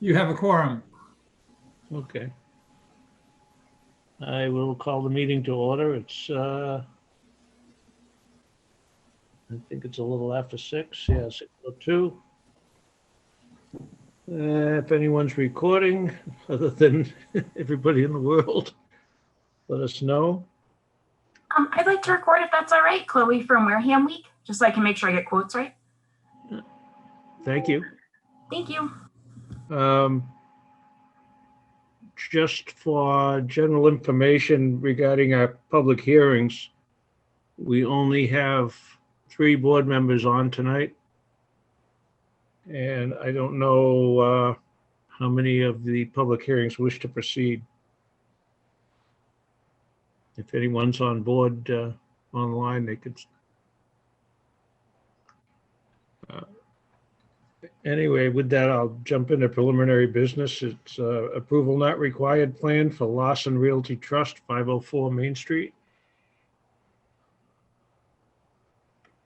You have a quorum. Okay. I will call the meeting to order. It's, I think it's a little after 6. Yeah, 6:02. If anyone's recording, other than everybody in the world, let us know. I'd like to record if that's all right, Chloe from Wareham Week, just so I can make sure I get quotes right. Thank you. Thank you. Just for general information regarding our public hearings, we only have 3 board members on tonight. And I don't know how many of the public hearings wish to proceed. If anyone's on board online, they could. Anyway, with that, I'll jump into preliminary business. It's approval not required plan for Lawson Realty Trust, 504 Main Street.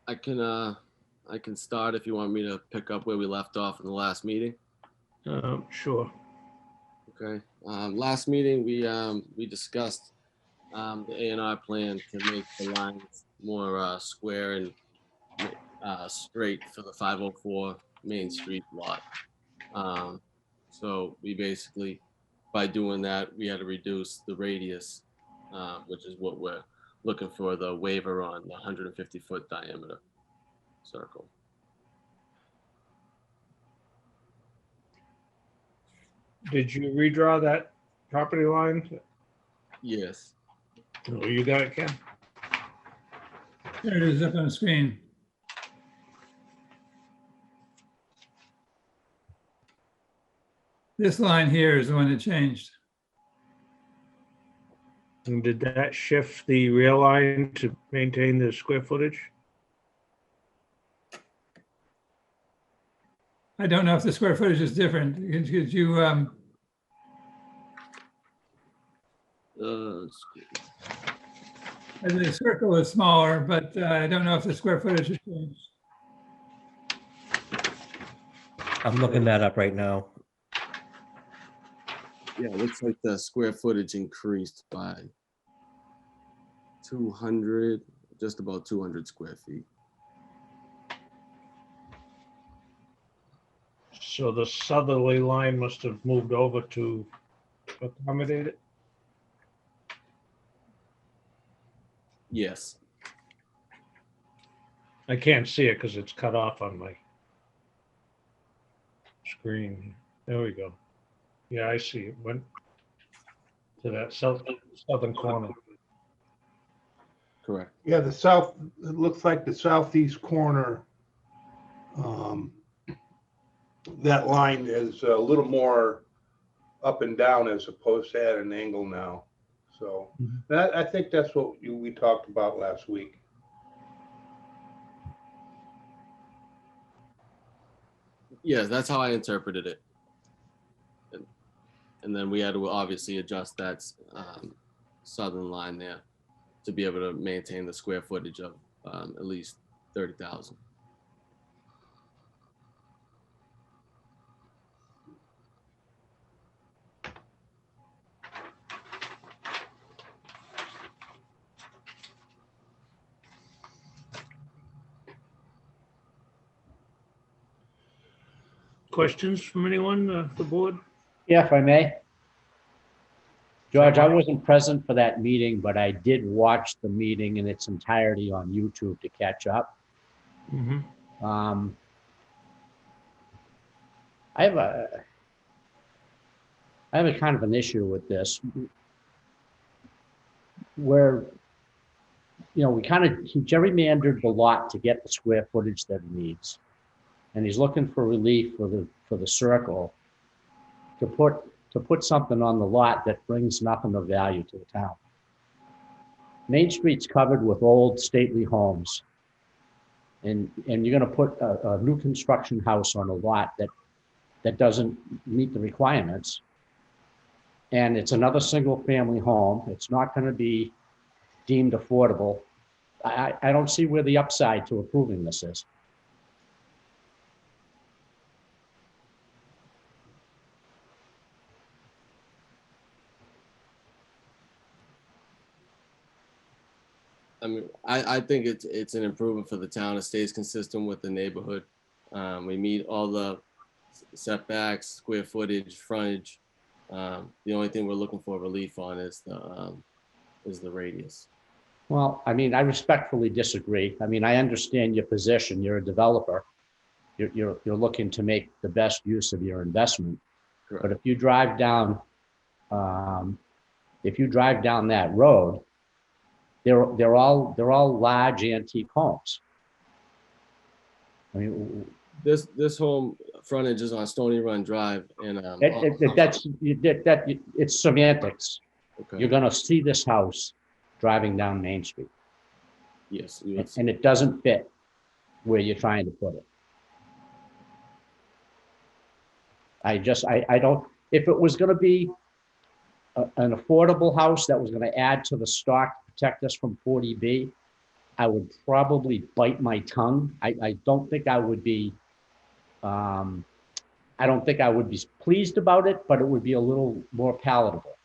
I can start if you want me to pick up where we left off in the last meeting. Sure. Okay. Last meeting we discussed the A&R plan to make the lines more square and straight for the 504 Main Street lot. So we basically, by doing that, we had to reduce the radius, which is what we're looking for the waiver on, the 150-foot diameter circle. Did you redraw that property line? Yes. Oh, you got it, Ken? There it is up on the screen. This line here is the one that changed. And did that shift the rail line to maintain the square footage? I don't know if the square footage is different. Could you, the circle is smaller, but I don't know if the square footage has changed. I'm looking that up right now. Yeah, it looks like the square footage increased by 200, just about 200 square feet. So the southerly line must have moved over to accommodate it? Yes. I can't see it because it's cut off on my screen. There we go. Yeah, I see it. Went to that southern corner. Correct. Yeah, the south, it looks like the southeast corner. That line is a little more up and down as opposed to at an angle now. So I think that's what we talked about last week. Yeah, that's how I interpreted it. And then we had to obviously adjust that southern line there to be able to maintain the square footage of at least 30,000. Questions from anyone, the board? Yeah, if I may. George, I wasn't present for that meeting, but I did watch the meeting in its entirety on YouTube to catch up. Mm-hmm. I have a kind of an issue with this, where, you know, he gerrymandered the lot to get the square footage that he needs, and he's looking for relief for the circle to put something on the lot that brings nothing of value to the town. Main Street's covered with old stately homes, and you're going to put a new construction house on a lot that doesn't meet the requirements. And it's another single family home. It's not going to be deemed affordable. I don't see where the upside to approving this is. I mean, I think it's an improvement for the town. It stays consistent with the neighborhood. We meet all the setbacks, square footage, frontage. The only thing we're looking for relief on is the radius. Well, I mean, I respectfully disagree. I mean, I understand your position. You're a developer. You're looking to make the best use of your investment. Correct. But if you drive down that road, they're all large antique homes. I mean, This home frontage is on Stony Run Drive, and it's semantics. okay. You're going to see this house driving down Main Street, Yes, and it doesn't fit where you're trying to put it. I don't, if it was going to be an affordable house that was going to add to the stock, protect us from 40B, I would probably bite my tongue. I don't think I would be, I don't think I would be pleased about it, but it would be a little more palatable.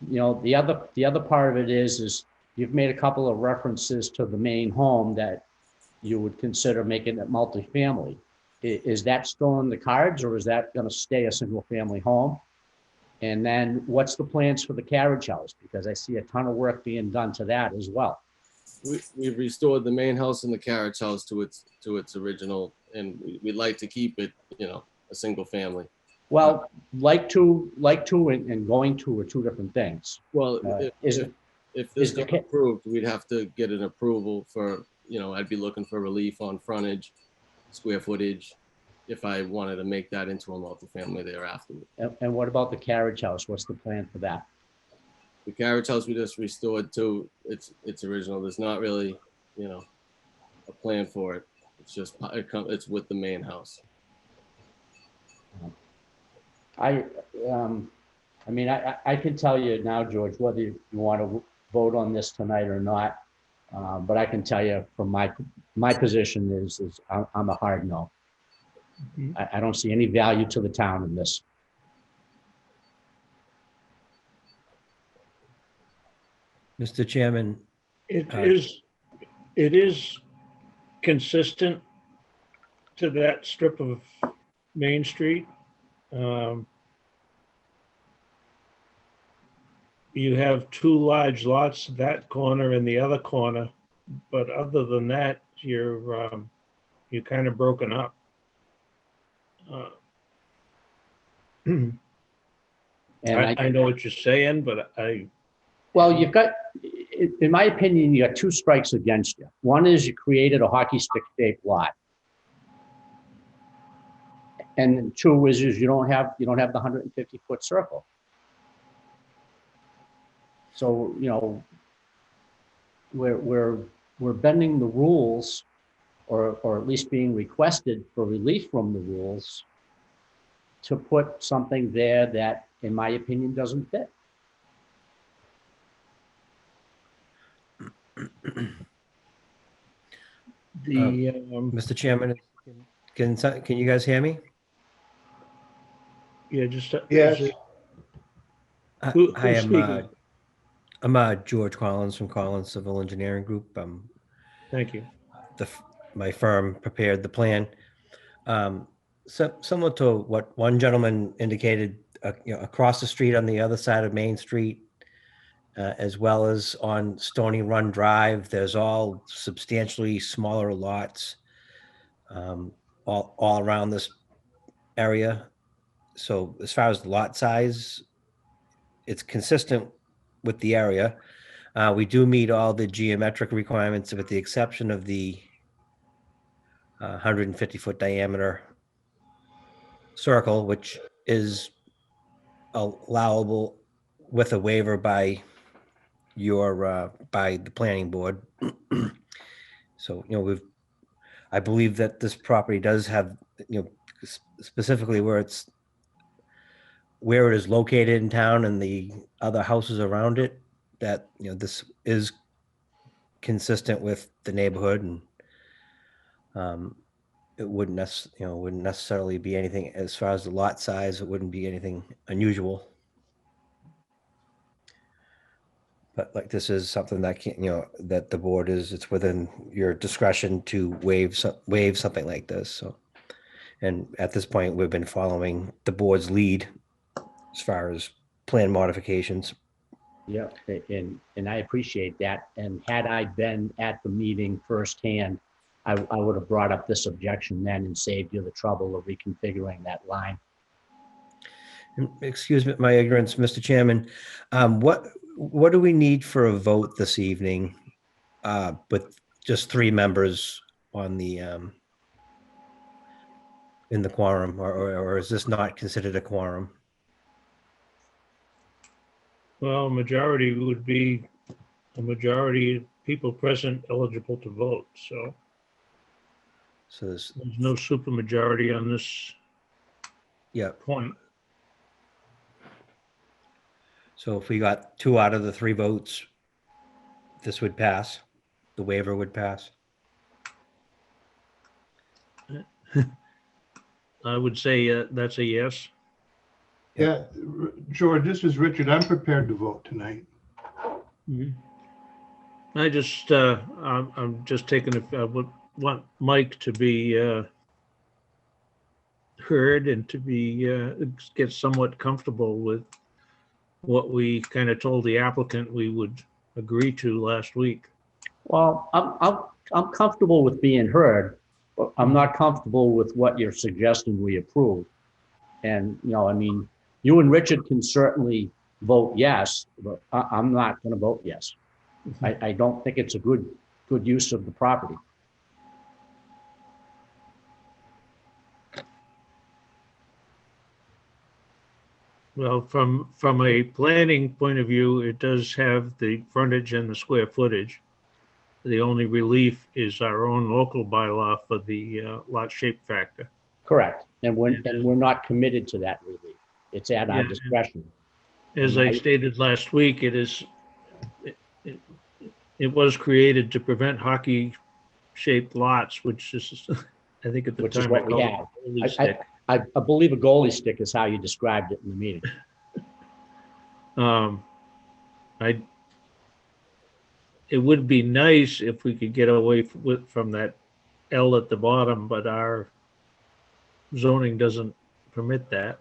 You know, the other part of it is you've made a couple of references to the main home that you would consider making it multifamily. Is that still in the cards, or is that going to stay a single family home? And then what's the plans for the carriage house? Because I see a ton of work being done to that as well. We've restored the main house and the carriage house to its original, and we'd like to keep it, you know, a single family. Well, like to and going to are two different things. Well, if this is the got approved, we'd have to get an approval for, you know, I'd be looking for relief on frontage, square footage, if I wanted to make that into a multifamily thereafter. And what about the carriage house? What's the plan for that? The carriage house we just restored to its original. There's not really, you know, a plan for it. It's just it's with the main house. I mean, I can tell you now, George, whether you want to vote on this tonight or not, but I can tell you from my position is I'm a hard no. I don't see any value to the town in this. Mr. Chairman, It is consistent to that strip of Main Street. You have two large lots, that corner and the other corner, but other than that, you're kind of broken up. And I know what you're saying, but well, you've got, in my opinion, you got two strikes against you. One is you created a hockey stick shaped lot. And two is you don't have the 150-foot circle. So, you know, we're bending the rules, or at least being requested for relief from the rules to put something there that, in my opinion, doesn't fit. Mr. Chairman, can you guys hear me? yeah, just Yes. Who's Hi, speaking? I'm George Collins from Collins Civil Engineering Group. Thank you. My firm prepared the plan. So similar to what one gentleman indicated, you know, across the street on the other side of Main Street, as well as on Stony Run Drive, there's all substantially smaller lots all around this area. So as far as the lot size, it's consistent with the area. We do meet all the geometric requirements with the exception of the 150-foot diameter circle, which is allowable with a waiver by by the planning board. So, you know, I believe that this property does have, you know, specifically where it is located in town and the other houses around it, that, you know, this is consistent with the neighborhood, and it wouldn't necessarily be anything as far as the lot size. It wouldn't be anything unusual. But like this is something that can, that the board it's within your discretion to waive something like this. So, and at this point, we've been following the board's lead as far as plan modifications. Yeah, and I appreciate that. And had I been at the meeting firsthand, I would have brought up this objection then and saved you the trouble of reconfiguring that line. Excuse me, my ignorance, Mr. Chairman. What do we need for a vote this evening? With just 3 members on the in the quorum, or is this not considered a quorum? Well, majority would be a majority of people present eligible to vote, so So there's, there's no supermajority on this yeah. point. So if we got 2 out of the 3 votes, this would pass. The waiver would pass. I would say that's a yes. Yeah, George, this is Richard. I'm prepared to vote tonight. I just, I'm just taking, I would want Mike to be heard and to be, get somewhat comfortable with what we kind of told the applicant we would agree to last week. Well, I'm comfortable with being heard, but I'm not comfortable with what you're suggesting we approve. And, I mean, you and Richard can certainly vote yes, but I'm not going to vote yes. I don't think it's a good use of the property. Well, from a planning point of view, it does have the frontage and the square footage. The only relief is our own local bylaw for the lot shape factor. Correct. And we're not committed to that relief. It's at our Yeah. discretion. As I stated last week, it was created to prevent hockey-shaped lots, which is, I think at the Which is time. what I we called have. it a goalie stick. I believe a goalie stick is how you described it in the meeting. It would be nice if we could get away from that L at the bottom, but our zoning doesn't permit that.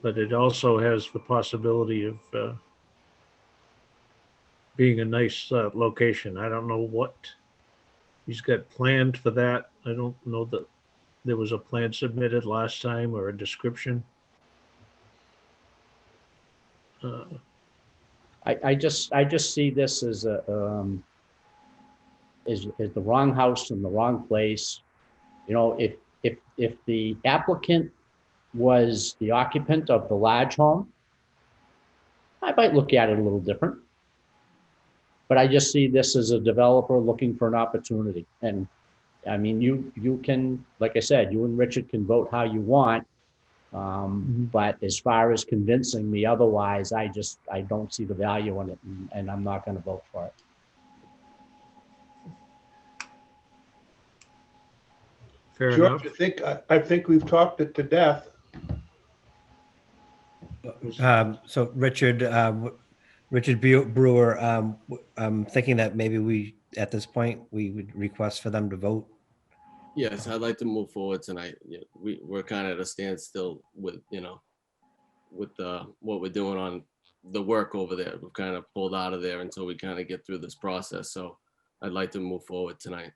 But it also has the possibility of being a nice location. I don't know what he's got planned for that. I don't know that there was a plan submitted last time or a description. I just see this as is the wrong house in the wrong place. If the applicant was the occupant of the large home, I might look at it a little different. But I just see this as a developer looking for an opportunity. And I mean, you can, like I said, you and Richard can vote how you want. But as far as convincing me otherwise, I don't see the value in it, and I'm not going to vote for it. Fair George, enough. I think we've talked it to death. So Richard Brewer, I'm thinking that maybe at this point, we would request for them to vote. Yes, I'd like to move forward tonight. Yeah, we're kind of at a standstill with, with what we're doing on the work over there. We've kind of pulled out of there until we kind of get through this process. So I'd like to move forward tonight.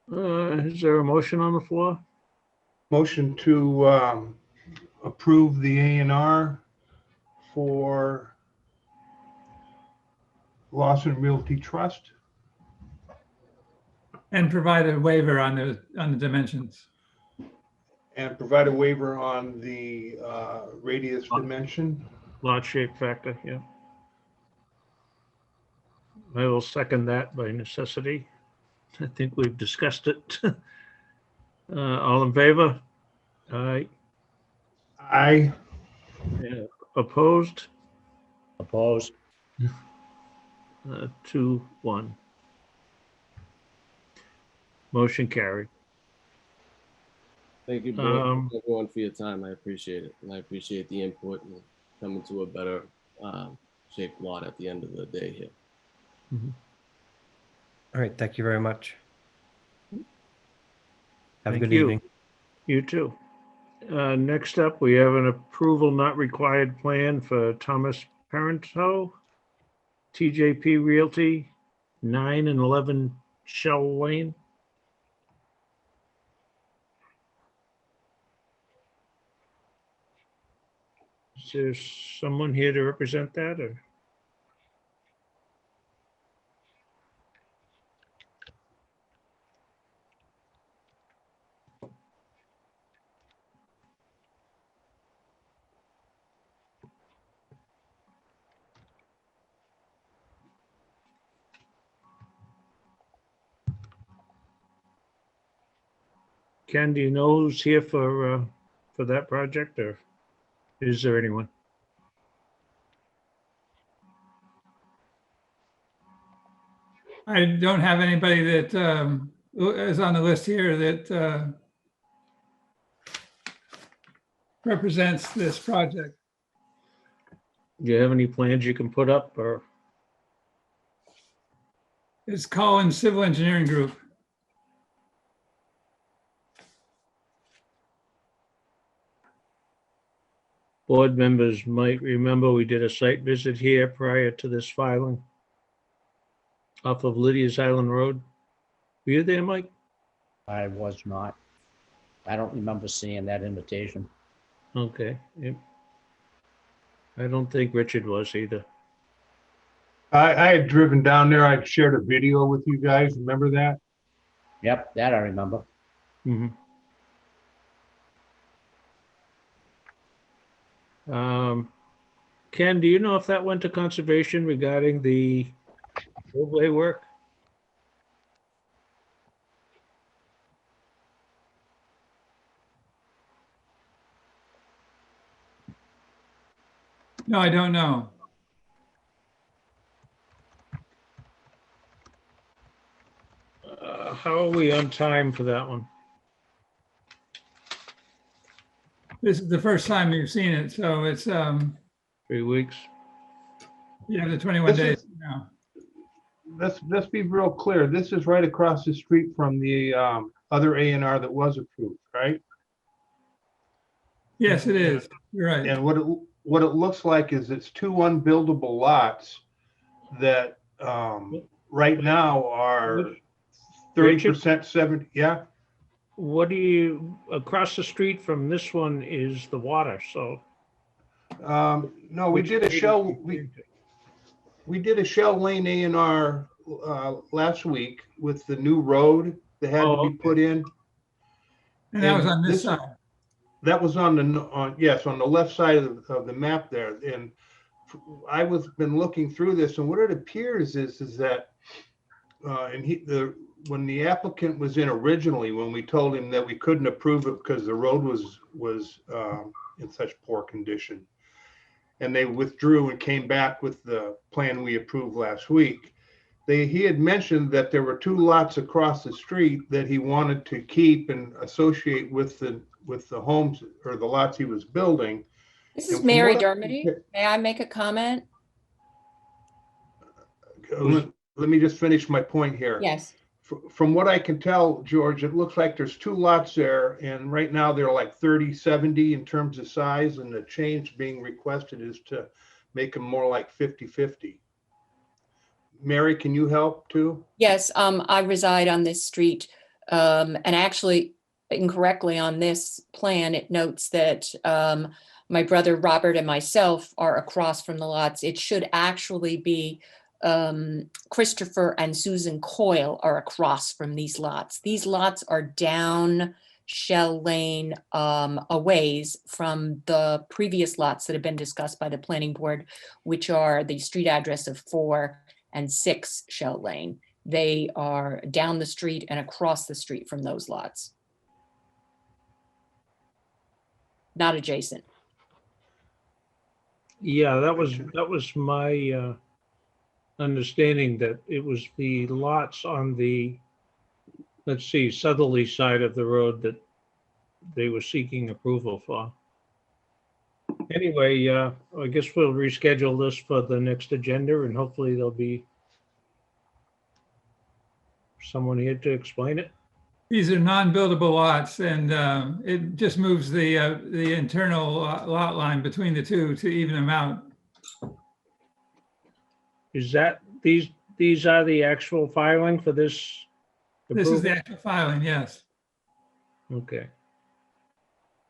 Is there a motion on the floor? Motion to approve the A&R for Lawson Realty Trust. And provide a waiver on the dimensions. And provide a waiver on the radius dimension. Lot shape factor, yeah. I will second that by necessity. I think we've discussed it. All in favor? Aye. Aye. Opposed? Opposed? 2-1. Motion carried. Thank you, everyone, for your time. I appreciate it. And I appreciate the input and come into a better shaped lot at the end of the day here. All right, thank you very much. Have a Thank good you. evening. You too. Next up, we have an approval not required plan for Thomas Parento, TJP Realty, 9 and 11 Shell Lane. Is there someone here to represent that, or? Ken, do you know who's here for that project, or is there anyone? I don't have anybody that is on the list here that represents this project. Do you have any plans you can put up, or? It's Collins Civil Engineering Group. Board members might remember we did a site visit here prior to this filing off of Lydia's Island Road. Were you there, Mike? I was not. I don't remember seeing that invitation. Okay. Yep. I don't think Richard was either. I had driven down there. I shared a video with you guys. Remember that? Yep, that I remember. Mhm. Ken, do you know if that went to conservation regarding the roadway work? No, I don't know. How are we on time for that one? This is the first time you've seen it, so it's 3 weeks? yeah, the 21 This days is- now. Let's be real clear. This is right across the street from the other A&R that was approved, right? Yes, it is. You're right. And what it looks like is it's two unbuildable lots that right now are 30% 70. Yeah. What do you, across the street from this one is the water, so. No, we did a shell. We did a shell lane A&R last week with the new road that had to be put in. And that was on this this- side. That was on the left side of the map there. And I was been looking through this, and what it appears is that when the applicant was in originally, when we told him that we couldn't approve it because the road was in such poor condition, and they withdrew and came back with the plan we approved last week. He had mentioned that there were two lots across the street that he wanted to keep and associate with the homes or the lots he was building. This And is from Mary what I- Dermody. May I make a comment? Let me just finish my point here. Yes. From what I can tell, George, it looks like there's two lots there, and right now they're like 30-70 in terms of size, and the change being requested is to make them more like 50-50. Mary, can you help too? Yes, I reside on this street, and actually incorrectly on this plan, it notes that my brother Robert and myself are across from the lots. It should actually be Christopher and Susan Coyle are across from these lots. These lots are down Shell Lane a ways from the previous lots that have been discussed by the planning board, which are the street address of 4 and 6 Shell Lane. They are down the street and across the street from those lots. Not adjacent. Yeah, that was my understanding, that it was the lots on the, let's see, southerly side of the road that they were seeking approval for. Anyway, I guess we'll reschedule this for the next agenda and hopefully there'll be someone here to explain it. These are non-buildable lots, and it just moves the internal lot line between the two to even them out. Is that, these are the actual filing for this? This is the approval? actual filing, yes. Okay.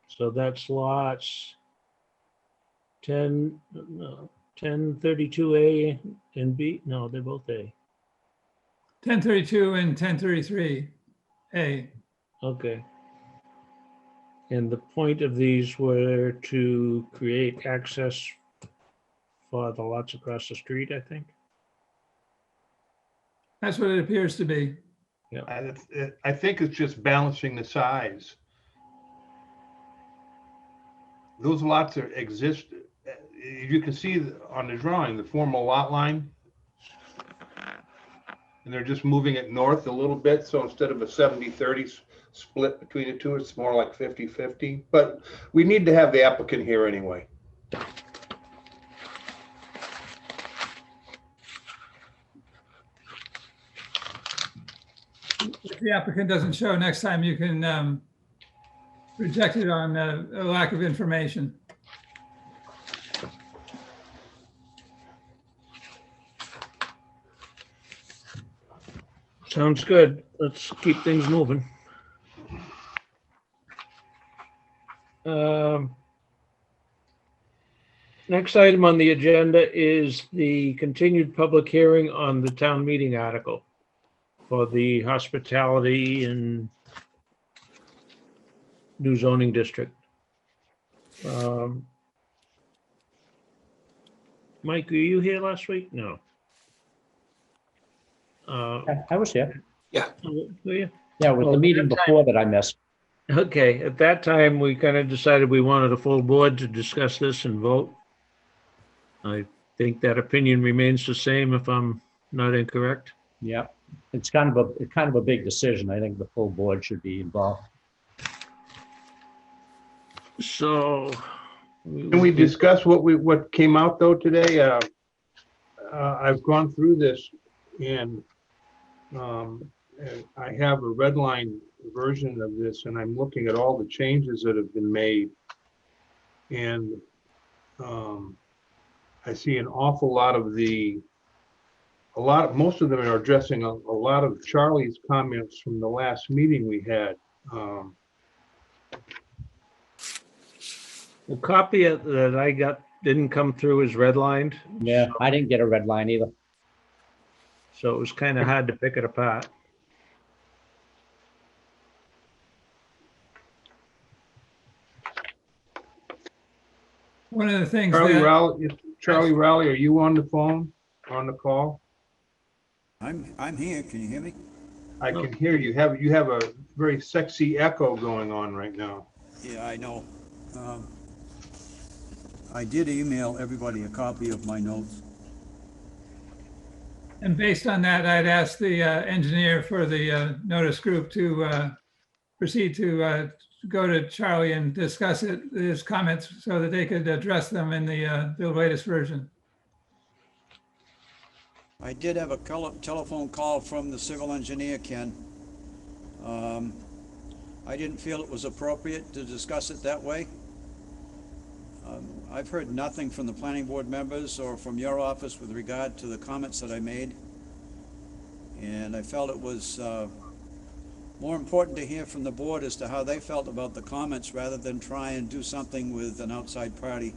So that's lots 1032A and B, no, they're both A. 1032 and 1033A. Okay. And the point of these were to create access for the lots across the street, I think. That's what it appears to be. I think it's just balancing the size. Those lots exist. You can see on the drawing, the formal lot line. And they're just moving it north a little bit. So instead of a 70-30 split between the two, it's more like 50-50. But we need to have the applicant here anyway. If the applicant doesn't show next time, you can reject it on a lack of information. Sounds good. Let's keep things moving. Next item on the agenda is the continued public hearing on the town meeting article for the hospitality and new zoning district. Mike, were you here last week? No. I was here. Were you? Yeah, with the Well, meeting that time- before that I missed. Okay, at that time, we kind of decided we wanted a full board to discuss this and vote. I think that opinion remains the same if I'm not incorrect. Yeah, it's kind of a big decision. I think the full board should be involved. So. Can we discuss what came out though today? I've gone through this and I have a red line version of this and I'm looking at all the changes that have been made. And I see an awful lot of most of them are addressing a lot of Charlie's comments from the last meeting we had. The copy that I got didn't come through as redlined, Yeah, I didn't get a red line either. so it was kind of hard to pick it apart. One of the things Charlie Rowley, are you on the phone, on the call? I'm here. Can you hear me? I can hear you. You have a very sexy echo going on right now. Yeah, I know. I did email everybody a copy of my notes. And based on that, I'd ask the engineer for the notice group to proceed to go to Charlie and discuss his comments so that they could address them in the latest version. I did have a telephone call from the civil engineer, Ken. I didn't feel it was appropriate to discuss it that way. I've heard nothing from the planning board members or from your office with regard to the comments that I made. And I felt it was more important to hear from the board as to how they felt about the comments rather than try and do something with an outside party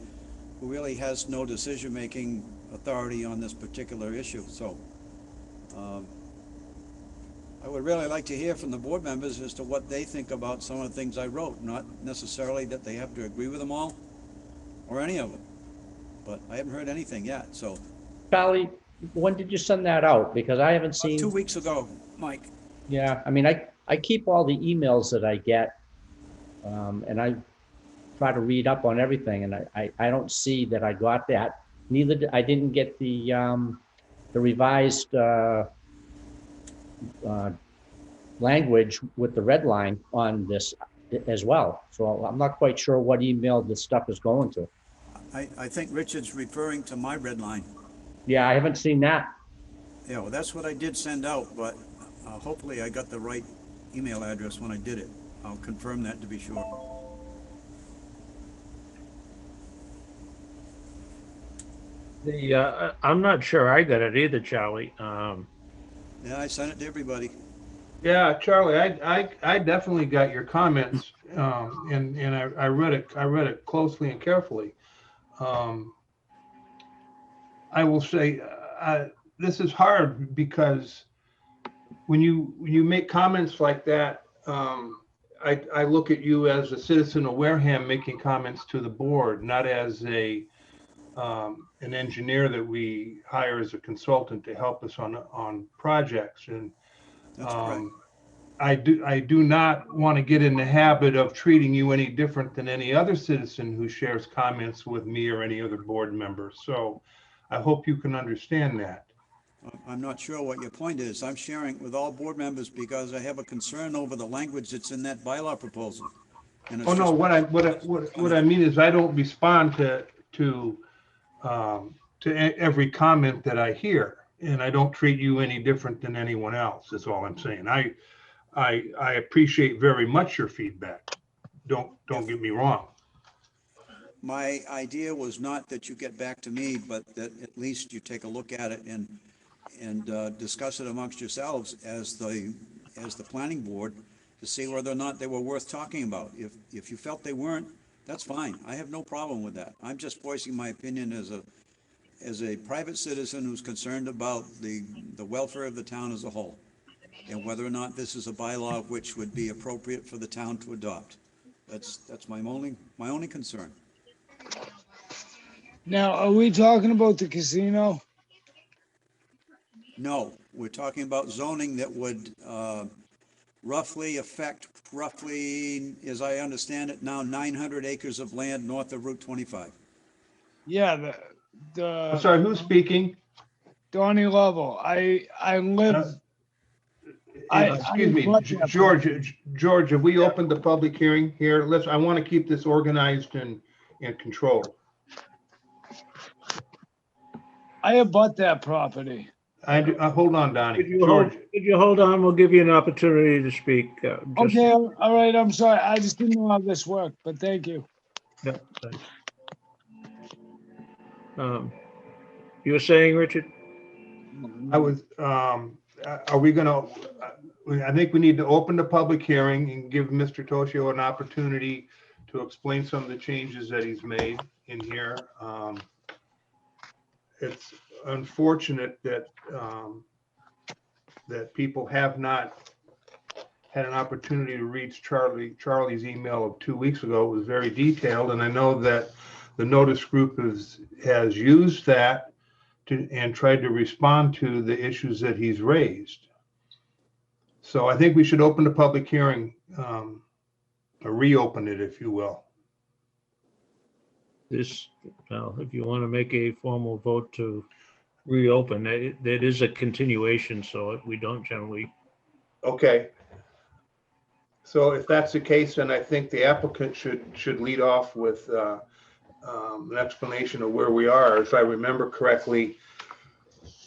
who really has no decision-making authority on this particular issue. So I would really like to hear from the board members as to what they think about some of the things I wrote, not necessarily that they have to agree with them all or any of them, but I haven't heard anything yet. So Charlie, when did you send that out? Because I haven't seen. 2 weeks ago, Mike. Yeah, I mean, I keep all the emails that I get, and I try to read up on everything, and I don't see that I got that. I didn't get the revised language with the red line on this as well. So I'm not quite sure what email this stuff is going to. I think Richard's referring to my red line. Yeah, I haven't seen that. Yeah, well, that's what I did send out, but hopefully I got the right email address when I did it. I'll confirm that to be sure. I'm not sure I got it either, Charlie. Yeah, I sent it to everybody. Yeah, Charlie, I definitely got your comments, and I read it closely and carefully. I will say, this is hard because when you make comments like that, I look at you as a citizen of Wareham making comments to the board, not as an engineer that we hire as a consultant to help us on projects. And That's correct. I do not want to get in the habit of treating you any different than any other citizen who shares comments with me or any other board member. So I hope you can understand that. I'm not sure what your point is. I'm sharing it with all board members because I have a concern over the language that's in that bylaw proposal. And it's Oh, no, just- what I mean is I don't respond to every comment that I hear, and I don't treat you any different than anyone else, is all I'm saying. I appreciate very much your feedback. Don't get me wrong. My idea was not that you get back to me, but that at least you take a look at it and discuss it amongst yourselves as the planning board to see whether or not they were worth talking about. If you felt they weren't, that's fine. I have no problem with that. I'm just voicing my opinion as a private citizen who's concerned about the welfare of the town as a whole, and whether or not this is a bylaw which would be appropriate for the town to adopt. That's my only concern. Now, are we talking about the casino? No, we're talking about zoning that would roughly affect, as I understand it now, 900 acres of land north of Route 25. Yeah, I'm sorry, who's speaking? Donnie Lovell. I live. Excuse me, George, have we opened the public hearing here? I want to keep this organized and controlled. I abut that property. Hold on, Donnie. Could you hold on? We'll give you an opportunity to speak. Okay, all right. I'm sorry. I just didn't know how this worked, but thank you. Yeah, thanks. You were saying, Richard? I was, are we gonna, I think we need to open the public hearing and give Mr. Toshio an opportunity to explain some of the changes that he's made in here. It's unfortunate that that people have not had an opportunity to read Charlie's email of 2 weeks ago. It was very detailed, and I know that the notice group has used that and tried to respond to the issues that he's raised. So I think we should open the public hearing, or reopen it, if you will. Well, if you want to make a formal vote to reopen, it is a continuation, so we don't generally. Okay. So if that's the case, then I think the applicant should lead off with an explanation of where we are. If I remember correctly,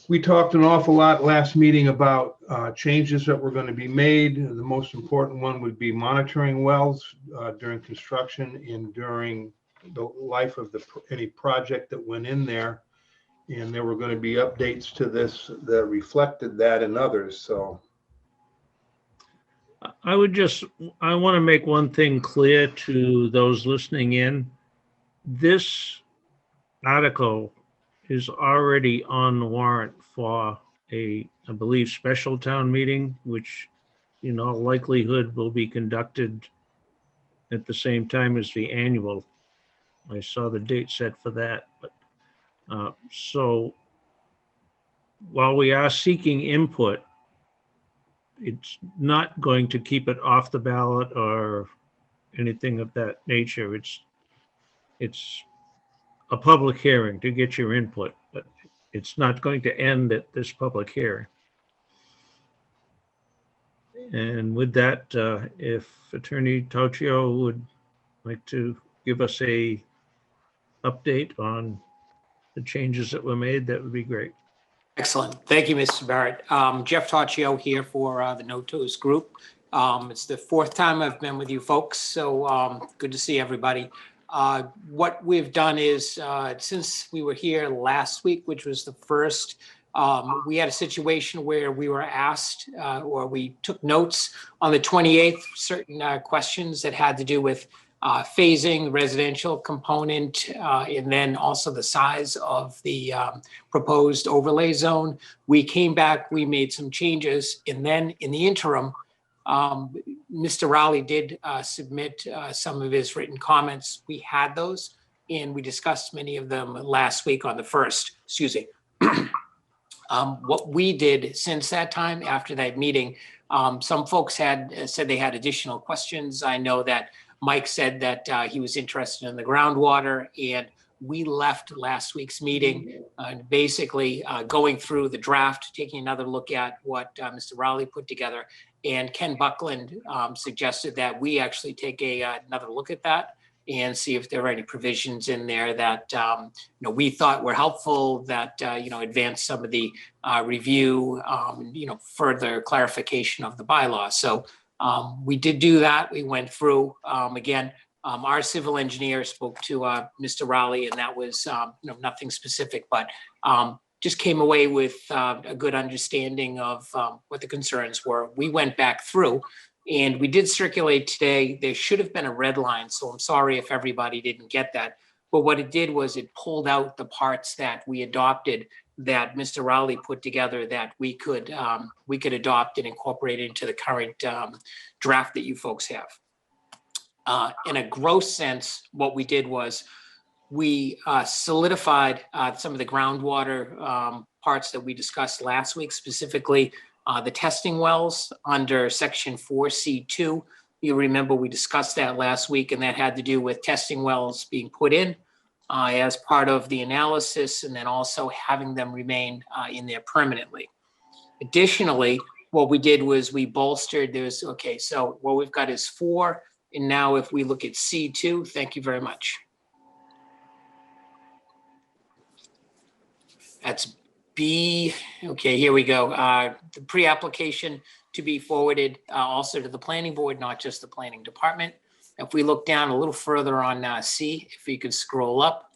we talked an awful lot last meeting about changes that were going to be made. The most important one would be monitoring wells during construction and during the life of any project that went in there. And there were going to be updates to this that reflected that and others. So I want to make one thing clear to those listening in. This article is already on the warrant for I believe, special town meeting, which in all likelihood will be conducted at the same time as the annual. I saw the date set for that, but so while we are seeking input, it's not going to keep it off the ballot or anything of that nature. It's a public hearing to get your input, but it's not going to end at this public hearing. And with that, if Attorney Toshio would like to give us a update on the changes that were made, that would be great. Excellent. Thank you, Mr. Barrett. Jeff Toccio here for the NOTOS group. It's the fourth time I've been with you folks, so good to see everybody. What we've done is, since we were here last week, which was the first, we had a situation where we were asked, or we took notes on the 28th, certain questions that had to do with phasing, residential component, and then also the size of the proposed overlay zone. We came back, we made some changes, and then in the interim, Mr. Rowley did submit some of his written comments. We had those, and we discussed many of them last week on the 1st, excuse me. What we did since that time, after that meeting, some folks had said they had additional questions. I know that Mike said that he was interested in the groundwater, and we left last week's meeting basically going through the draft, taking another look at what Mr. Rowley put together. And Ken Buckland suggested that we actually take another look at that and see if there are any provisions in there that we thought were helpful, that advance some of the review, further clarification of the bylaw. So we did do that. We went through again. Our civil engineer spoke to Mr. Rowley, and that was nothing specific, but just came away with a good understanding of what the concerns were. We went back through, and we did circulate today. There should have been a red line, so I'm sorry if everybody didn't get that. But what it did was it pulled out the parts that we adopted, that Mr. Rowley put together, that we could adopt and incorporate into the current draft that you folks have. In a gross sense, what we did was we solidified some of the groundwater parts that we discussed last week, specifically the testing wells under section 4C2. You remember we discussed that last week, and that had to do with testing wells being put in as part of the analysis, and then also having them remain in there permanently. Additionally, what we did was we bolstered, so what we've got is 4, and now if we look at C2, thank you very much. That's B, okay, here we go. The pre-application to be forwarded also to the planning board, not just the planning department. If we look down a little further on C, if you could scroll up,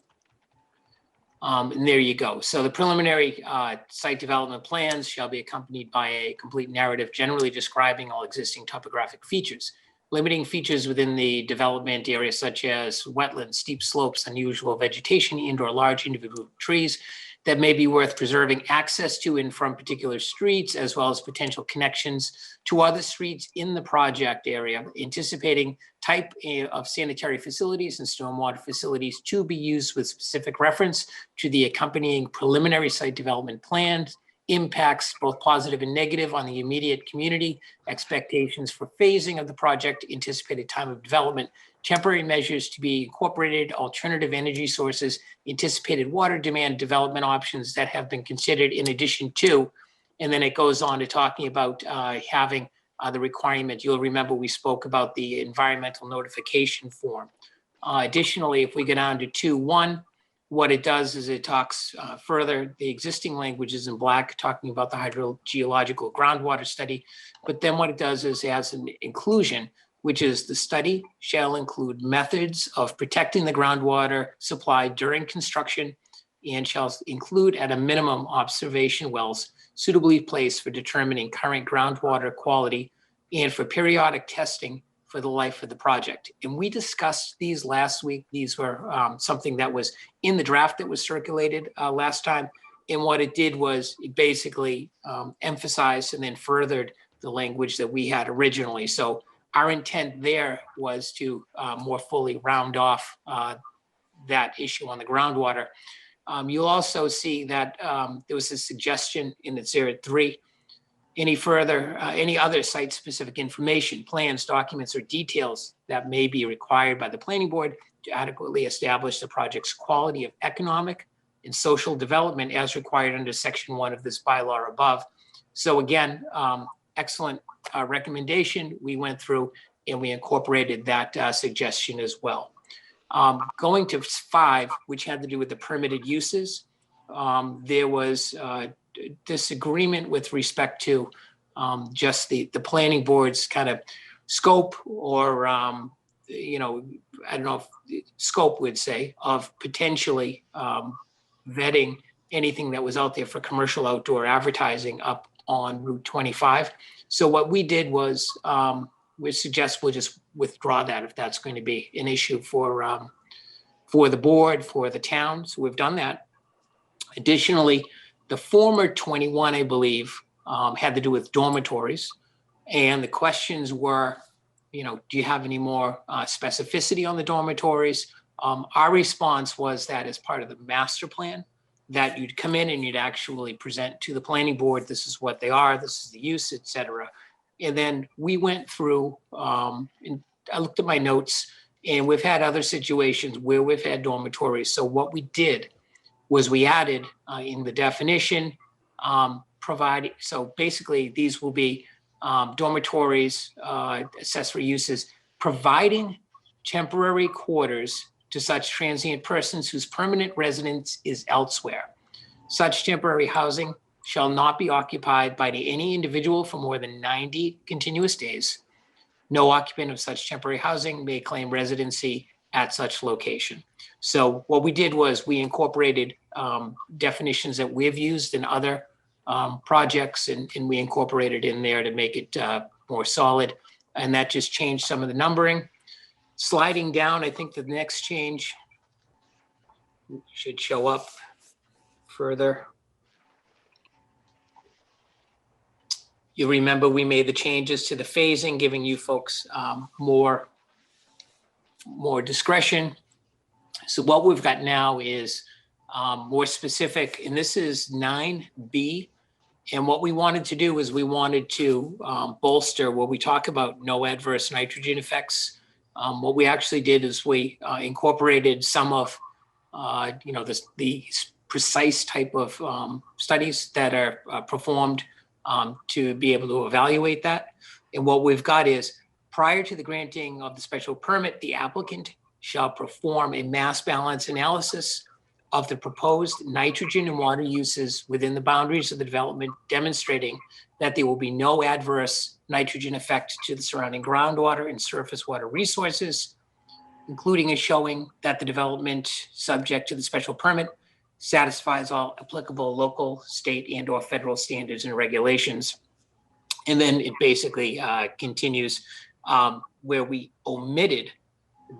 and there you go. So the preliminary site development plans shall be accompanied by a complete narrative generally describing all existing topographic features, limiting features within the development area such as wetlands, steep slopes, unusual vegetation, and/or large individual trees that may be worth preserving access to and from particular streets, as well as potential connections to other streets in the project area, anticipating type of sanitary facilities and stormwater facilities to be used with specific reference to the accompanying preliminary site development plans, impacts both positive and negative on the immediate community, expectations for phasing of the project, anticipated time of development, temporary measures to be incorporated, alternative energy sources, anticipated water demand development options that have been considered in addition to, and then it goes on to talking about having the requirement. You'll remember we spoke about the environmental notification form. Additionally, if we go down to 2.1, what it does is it talks further, the existing language is in black, talking about the hydrogeological groundwater study. But then what it does is it has an inclusion, which is the study shall include methods of protecting the groundwater supply during construction and shall include at a minimum observation wells suitably placed for determining current groundwater quality and for periodic testing for the life of the project. And we discussed these last week. These were something that was in the draft that was circulated last time. And what it did was it basically emphasized and then furthered the language that we had originally. So our intent there was to more fully round off that issue on the groundwater. You'll also see that there was a suggestion in Exhibit 3, any other site-specific information, plans, documents, or details that may be required by the planning board to adequately establish the project's quality of economic and social development as required under Section 1 of this bylaw above. So again, excellent recommendation. We went through and we incorporated that suggestion as well. Going to 5, which had to do with the permitted uses, there was disagreement with respect to just the planning board's kind of scope, or you know, I don't know if scope would say, of potentially vetting anything that was out there for commercial outdoor advertising up on Route 25. So what we did was we suggest we'll just withdraw that if that's going to be an issue for the board, for the town. So we've done that. Additionally, the former 21, I believe, had to do with dormitories. And the questions were, you know, do you have any more specificity on the dormitories? Our response was that as part of the master plan, that you'd come in and you'd actually present to the planning board, this is what they are, this is the use, et cetera. And then we went through, and I looked at my notes, and we've had other situations where we've had dormitories. So what we did was we added in the definition, provided, so basically these will be dormitories, accessory uses, providing temporary quarters to such transient persons whose permanent residence is elsewhere. Such temporary housing shall not be occupied by any individual for more than 90 continuous days. No occupant of such temporary housing may claim residency at such location. So what we did was we incorporated definitions that we've used in other projects, and we incorporated in there to make it more solid. And that just changed some of the numbering. Sliding down, I think the next change should show up further. You remember we made the changes to the phasing, giving you folks more discretion. So what we've got now is more specific, and this is 9B. And what we wanted to do is we wanted to bolster where we talk about no adverse nitrogen effects. What we actually did is we incorporated some of, you know, the precise type of studies that are performed to be able to evaluate that. And what we've got is, prior to the granting of the special permit, the applicant shall perform a mass balance analysis of the proposed nitrogen and water uses within the boundaries of the development, demonstrating that there will be no adverse nitrogen effect to the surrounding groundwater and surface water resources, including a showing that the development subject to the special permit satisfies all applicable local, state, and/or federal standards and regulations. And then it basically continues where we omitted.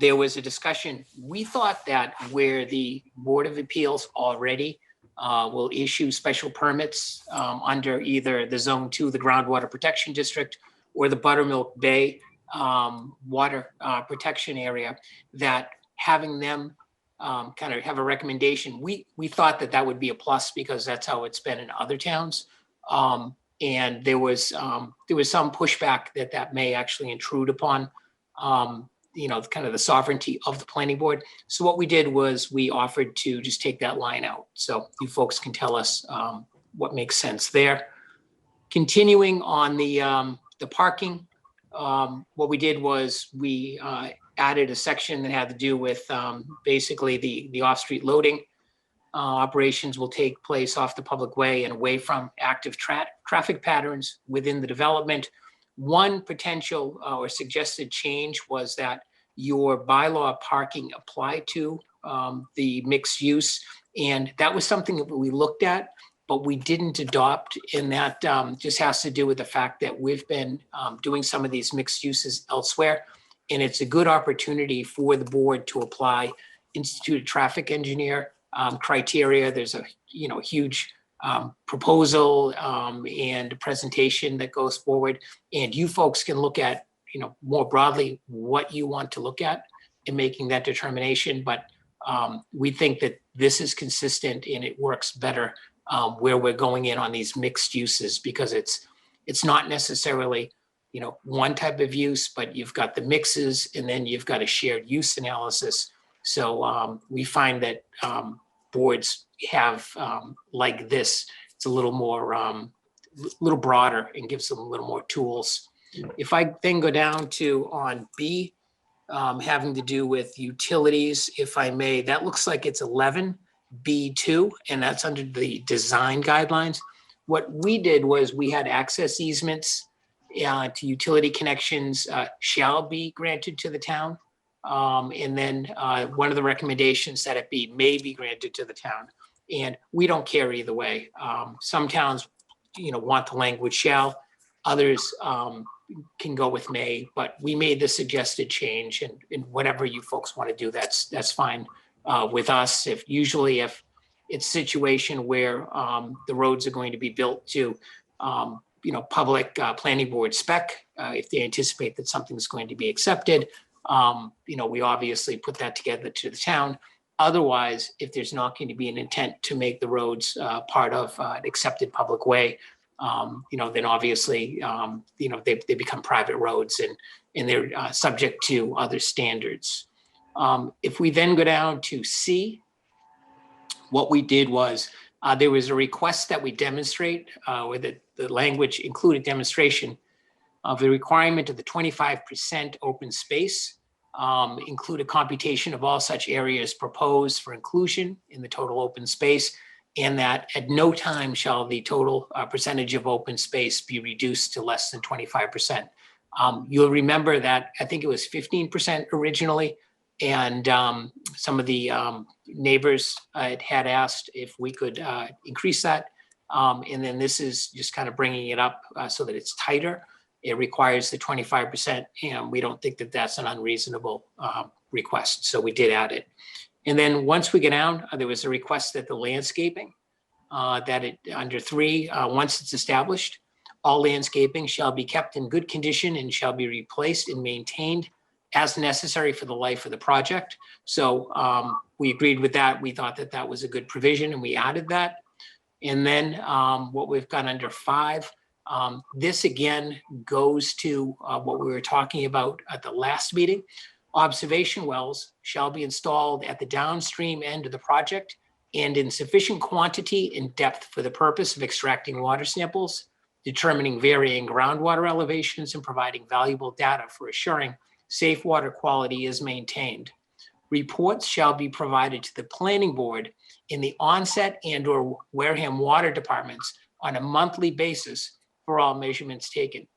There was a discussion. We thought that where the Board of Appeals already will issue special permits under either the Zone 2, the Groundwater Protection District, or the Buttermilk Bay Water Protection Area, that having them kind of have a recommendation, we thought that would be a plus, because that's how it's been in other towns. And there was some pushback that may actually intrude upon you know, kind of the sovereignty of the planning board. So what we did was we offered to just take that line out. So you folks can tell us what makes sense there. Continuing on the parking, what we did was we added a section that had to do with basically the off-street loading. Operations will take place off the public way and away from active traffic patterns within the development. One potential or suggested change was that your bylaw parking apply to the mixed use. And that was something that we looked at, but we didn't adopt. And that just has to do with the fact that we've been doing some of these mixed uses elsewhere. And it's a good opportunity for the board to apply instituted traffic engineer criteria. There's a huge proposal and a presentation that goes forward, and you folks can look at more broadly what you want to look at in making that determination. But we think that this is consistent and it works better where we're going in on these mixed uses, because it's not necessarily one type of use, but you've got the mixes and then you've got a shared use analysis. So we find that boards have like this, it's a little more, little broader and gives them a little more tools. If I then go down to on B, having to do with utilities, if I may. That looks like it's 11B2, and that's under the design guidelines. What we did was we had access easements to utility connections shall be granted to the town. And then one of the recommendations that it be may be granted to the town. And we don't care either way. Some towns, want the language shall. Others can go with may, but we made the suggested change, and whatever you folks want to do, that's fine with us. If it's a situation where the roads are going to be built to, public planning board spec, if they anticipate that something's going to be accepted, we obviously put that together to the town. Otherwise, if there's not going to be an intent to make the roads part of an accepted public way, then obviously, they become private roads and they're subject to other standards. If we then go down to C, what we did was there was a request that we demonstrate, where the language included demonstration of the requirement of the 25% open space, include a computation of all such areas proposed for inclusion in the total open space, and that at no time shall the total percentage of open space be reduced to less than 25%. You'll remember that I think it was 15% originally, and some of the neighbors had asked if we could increase that. And then this is just kind of bringing it up so that it's tighter. It requires the 25%, and we don't think that that's an unreasonable request. So we did add it. And then once we get down, there was a request that the landscaping, under 3, once it's established, all landscaping shall be kept in good condition and shall be replaced and maintained as necessary for the life of the project. So we agreed with that. We thought that that was a good provision, and we added that. And then what we've got under 5, this again goes to what we were talking about at the last meeting. Observation wells shall be installed at the downstream end of the project and in sufficient quantity and depth for the purpose of extracting water samples, determining varying groundwater elevations, and providing valuable data for assuring safe water quality is maintained. Reports shall be provided to the planning board in the onset and/or Wareham water departments on a monthly basis for all measurements taken.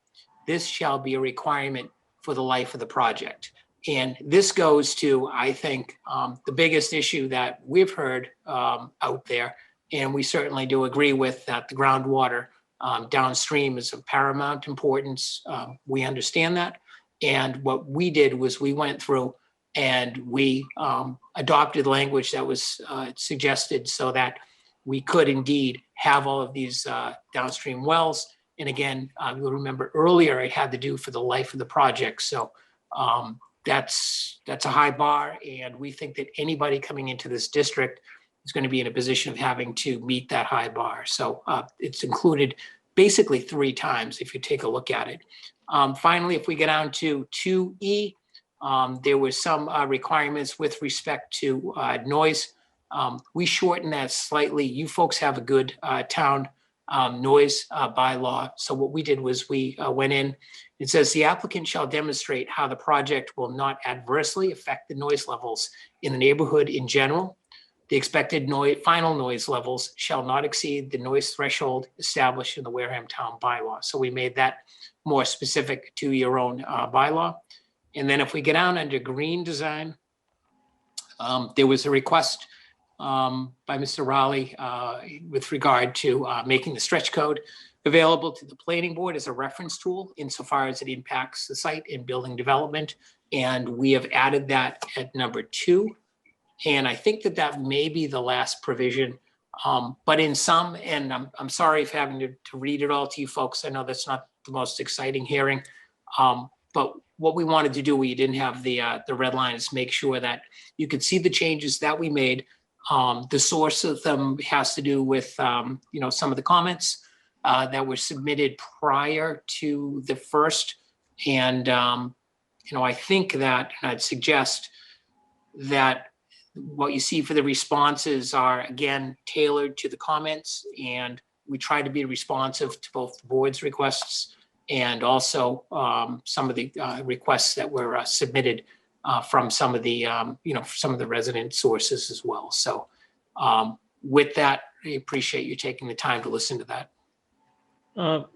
This shall be a requirement for the life of the project. And this goes to, I think, the biggest issue that we've heard out there, and we certainly do agree with, that the groundwater downstream is of paramount importance. We understand that. And what we did was we went through and we adopted language that was suggested so that we could indeed have all of these downstream wells. And again, you'll remember earlier it had to do for the life of the project. So that's a high bar. And we think that anybody coming into this district is going to be in a position of having to meet that high bar. So it's included basically 3 times if you take a look at it. Finally, if we get down to 2E, there were some requirements with respect to noise. We shortened that slightly. You folks have a good town noise bylaw. So what we did was we went in. It says the applicant shall demonstrate how the project will not adversely affect the noise levels in the neighborhood in general. The expected final noise levels shall not exceed the noise threshold established in the Wareham Town bylaw. So we made that more specific to your own bylaw. And then if we get down under green design, there was a request by Mr. Raleigh with regard to making the stretch code available to the planning board as a reference tool insofar as it impacts the site and building development. And we have added that at number 2. And I think that that may be the last provision. But in some, and I'm sorry if having to read it all to you folks, I know that's not the most exciting hearing. But what we wanted to do, we didn't have the red line, is make sure that you could see the changes that we made. The source of them has to do with, some of the comments that were submitted prior to the first. And, I think that, and I'd suggest that what you see for the responses are, again, tailored to the comments. And we try to be responsive to both the board's requests and also some of the requests that were submitted from some of the, some of the resident sources as well. So with that, I appreciate you taking the time to listen to that.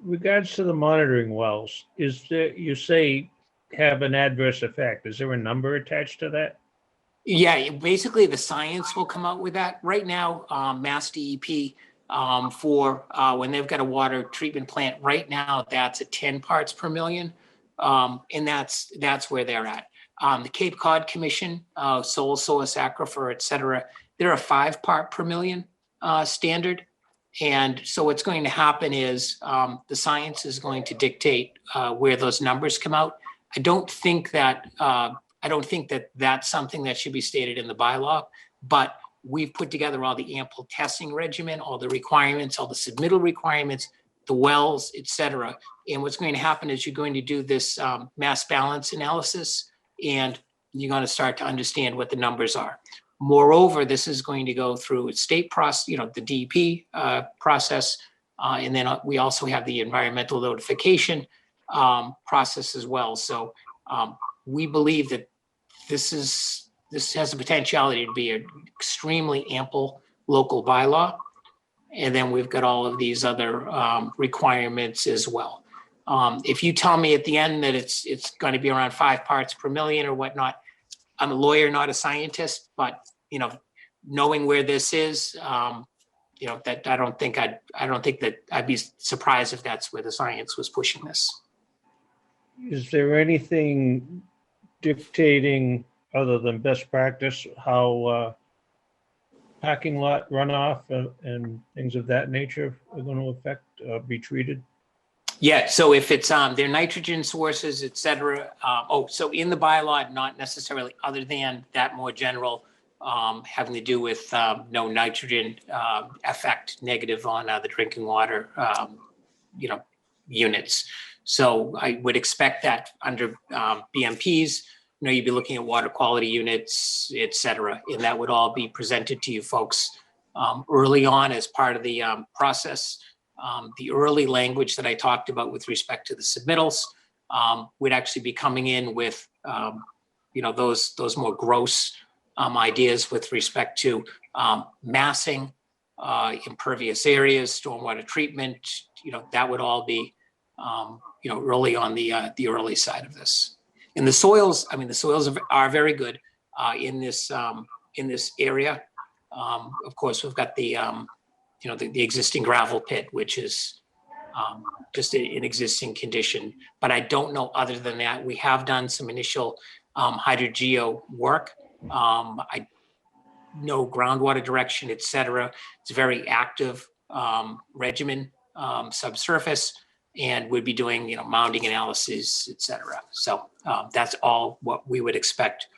Regards to the monitoring wells, is there, you say have an adverse effect. Is there a number attached to that? Yeah, basically the science will come out with that. Right now, Mass DEP for when they've got a water treatment plant, right now that's at 10 parts per million. And that's where they're at. The Cape Cod Commission, sole source aquifer, et cetera, they're a 5 part per million standard. And so what's going to happen is the science is going to dictate where those numbers come out. I don't think that that's something that should be stated in the bylaw, but we've put together all the ample testing regimen, all the requirements, all the submittal requirements, the wells, et cetera. And what's going to happen is you're going to do this mass balance analysis, and you're going to start to understand what the numbers are. Moreover, this is going to go through a state process, the DEP process, and then we also have the environmental notification process as well. So we believe that this has the potentiality to be an extremely ample local bylaw. And then we've got all of these other requirements as well. If you tell me at the end that it's going to be around 5 parts per million or whatnot, I'm a lawyer, not a scientist, but knowing where this is, that I don't think that I'd be surprised if that's where the science was pushing this. Is there anything dictating, other than best practice, how parking lot runoff and things of that nature are going to affect, be treated? Yeah, so if it's their nitrogen sources, et cetera. So in the bylaw, not necessarily, other than that more general having to do with no nitrogen effect negative on the drinking water, units. So I would expect that under BMPs, you'd be looking at water quality units, et cetera, and that would all be presented to you folks early on as part of the process. The early language that I talked about with respect to the submittals would actually be coming in with, those more gross ideas with respect to massing, impervious areas, stormwater treatment. That would all be, early on the early side of this. And the soils are very good in this area. Of course, we've got the the existing gravel pit, which is just an existing condition. But I don't know, other than that, we have done some initial hydrogeo work. I know groundwater direction, et cetera. It's a very active regimen subsurface, and we'd be doing, mounding analysis, et cetera. So that's all what we would expect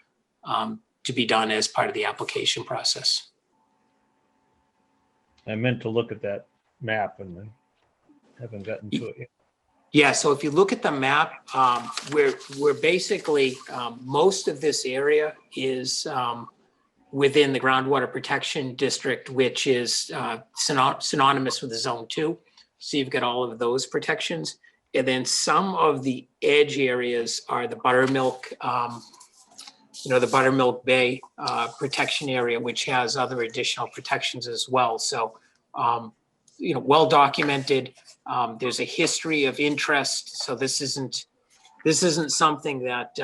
to be done as part of the application process. I meant to look at that map and I haven't gotten to it yet. Yeah, so if you look at the map, we're basically, most of this area is within the groundwater protection district, which is synonymous with the zone 2. So you've got all of those protections. And then some of the edge areas are the buttermilk, the Buttermilk Bay protection area, which has other additional protections as well. So, well documented. There's a history of interest. So this isn't something that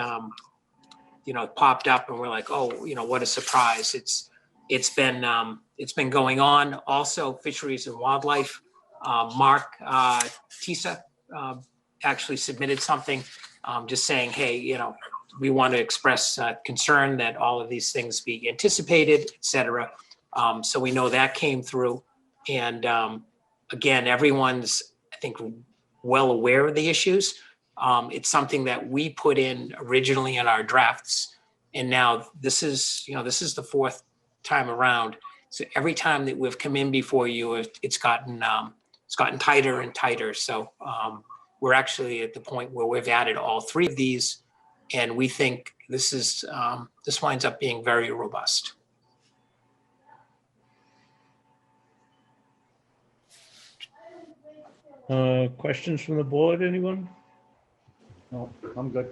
popped up and we're like, oh, what a surprise. It's been going on. Also, Fisheries and Wildlife. Mark Tisa actually submitted something just saying, hey, we want to express concern that all of these things be anticipated, et cetera. So we know that came through. And again, everyone's, I think, well aware of the issues. It's something that we put in originally in our drafts. And now this is the 4th time around. So every time that we've come in before you, it's gotten tighter and tighter. So we're actually at the point where we've added all 3 of these. And we think this winds up being very robust. Questions from the board, anyone? No, I'm good.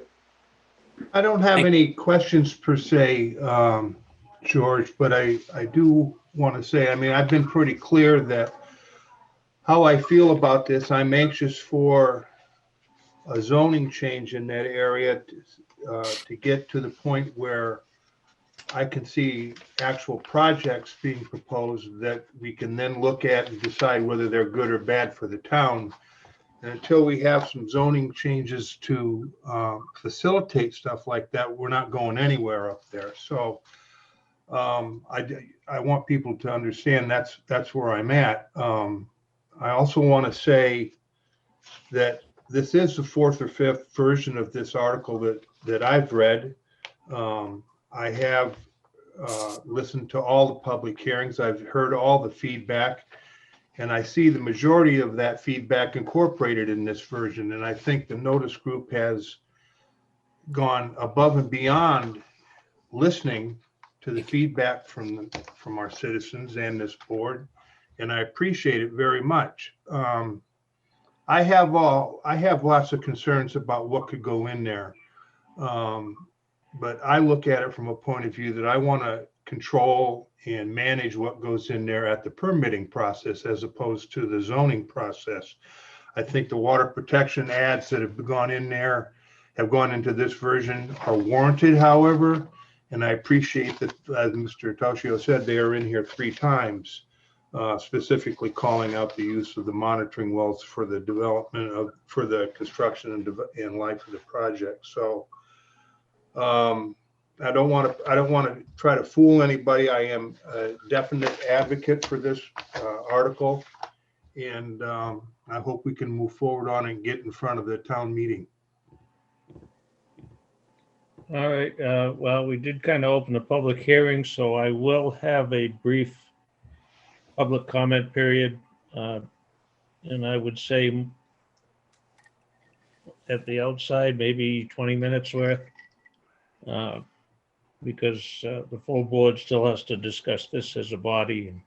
I don't have Thank- any questions per se, George, but I do want to say, I mean, I've been pretty clear that how I feel about this, I'm anxious for a zoning change in that area to get to the point where I can see actual projects being proposed that we can then look at and decide whether they're good or bad for the town. And until we have some zoning changes to facilitate stuff like that, we're not going anywhere up there. So I want people to understand that's where I'm at. I also want to say that this is the fourth or fifth version of this article that I've read. I have listened to all the public hearings. I've heard all the feedback, and I see the majority of that feedback incorporated in this version. And I think the notice group has gone above and beyond listening to the feedback from our citizens and this board, and I appreciate it very much. I have lots of concerns about what could go in there. But I look at it from a point of view that I want to control and manage what goes in there at the permitting process as opposed to the zoning process. I think the water protection ads that have gone in there, have gone into this version, are warranted, however, and I appreciate that, as Mr. Toshio said, they are in here 3 times, specifically calling out the use of the monitoring wells for the development of, for the construction and life of the project. So I don't want to try to fool anybody. I am a definite advocate for this article, and I hope we can move forward on and get in front of the town meeting. All right, well, we did kind of open the public hearing, so I will have a brief public comment period. And I would say at the outside, maybe 20 minutes worth. Because the full board still has to discuss this as a body. And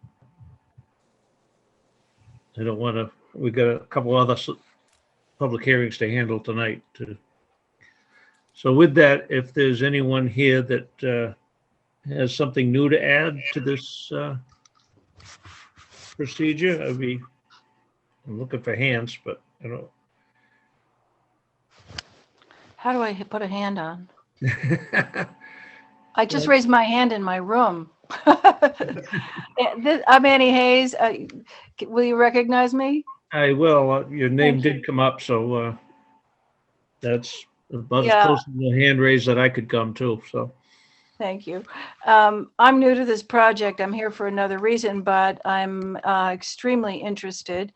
I don't want to, we got a couple other public hearings to handle tonight. So with that, if there's anyone here that has something new to add to this procedure, I'm looking for hands, but I don't. How do I put a hand on? I just raised my hand in my room. I'm Annie Hayes. Will you recognize me? I will. Your name Thank you. did come up, so that's about as Yeah. close to the hand raise that I could come to. So Thank you. I'm new to this project. I'm here for another reason, but I'm extremely interested.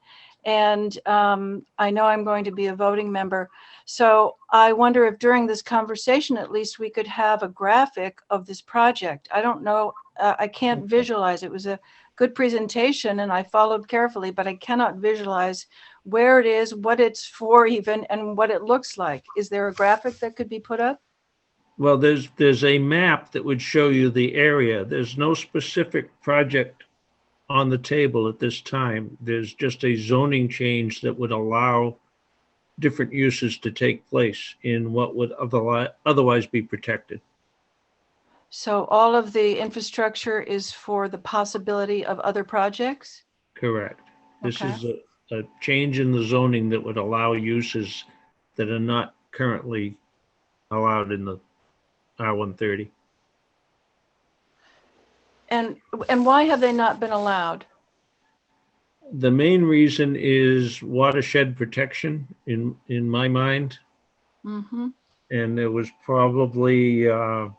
And I know I'm going to be a voting member. So I wonder if during this conversation, at least we could have a graphic of this project. I don't know. I can't visualize. It was a good presentation and I followed carefully, but I cannot visualize where it is, what it's for even, and what it looks like. Is there a graphic that could be put up? well, there's a map that would show you the area. There's no specific project on the table at this time. There's just a zoning change that would allow different uses to take place in what would otherwise be protected. So all of the infrastructure is for the possibility of other projects? Correct. This Okay. is a change in the zoning that would allow uses that are not currently allowed in the R130. And why have they not been allowed? The main reason is watershed protection in my mind. Mm-hmm. And there was probably, I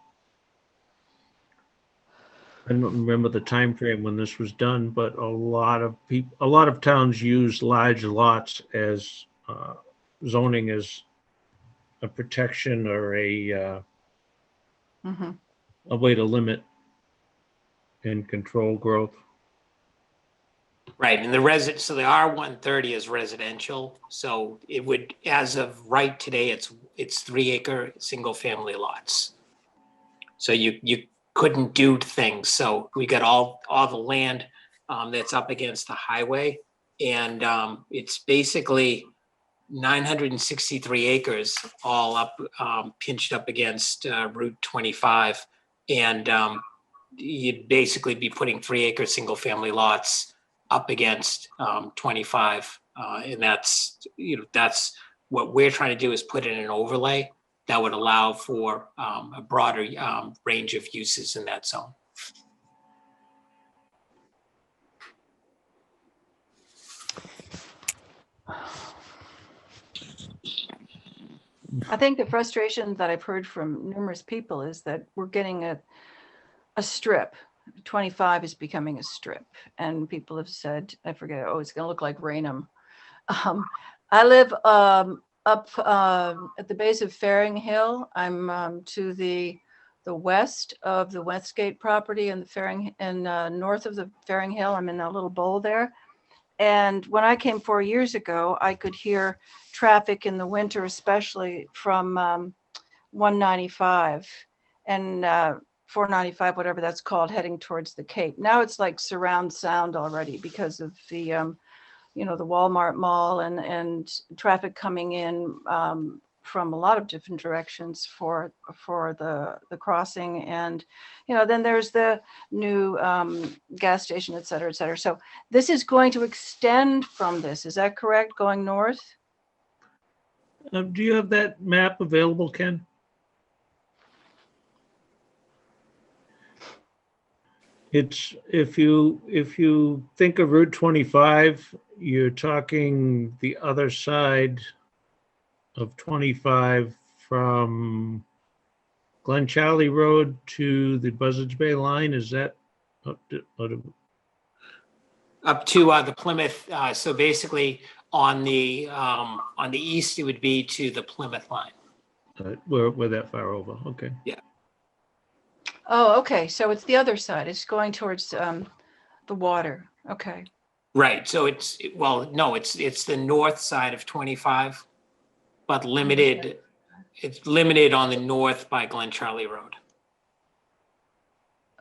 don't remember the time frame when this was done, but a lot of towns use large lots as zoning as a protection or a way to limit and control growth. Right, and so the R130 is residential, so it would, as of right today, it's 3-acre single-family lots. So you couldn't do things. So we got all the land that's up against the highway, and it's basically 963 acres, all up, pinched up against Route 25. And you'd basically be putting 3-acre single-family lots up against 25. And that's, that's what we're trying to do, is put in an overlay that would allow for a broader range of uses in that zone. I think the frustration that I've heard from numerous people is that we're getting a strip. 25 is becoming a strip. And people have said, I forget, oh, it's going to look like Raynham. I live up at the base of Faring Hill. I'm to the west of the Westgate property and the Faring, and north of the Faring Hill. I'm in that little bowl there. And when I came 4 years ago, I could hear traffic in the winter, especially from 195 and 495, whatever that's called, heading towards the Cape. Now it's like surround sound already because of the, the Walmart mall and traffic coming in from a lot of different directions for the crossing. And, then there's the new gas station, et cetera, et cetera. So this is going to extend from this. Is that correct? Going north? Do you have that map available, Ken? It's, if you think of Route 25, you're talking the other side of 25 from Glen Charlie Road to the Buzzards Bay line. Is that up to the Plymouth? So basically, on the east, it would be to the Plymouth line. we're that far over? Okay. Yeah. Oh, okay. So it's the other side. It's going towards the water. Okay. Right. So it's the north side of 25, but limited. It's limited on the north by Glen Charlie Road.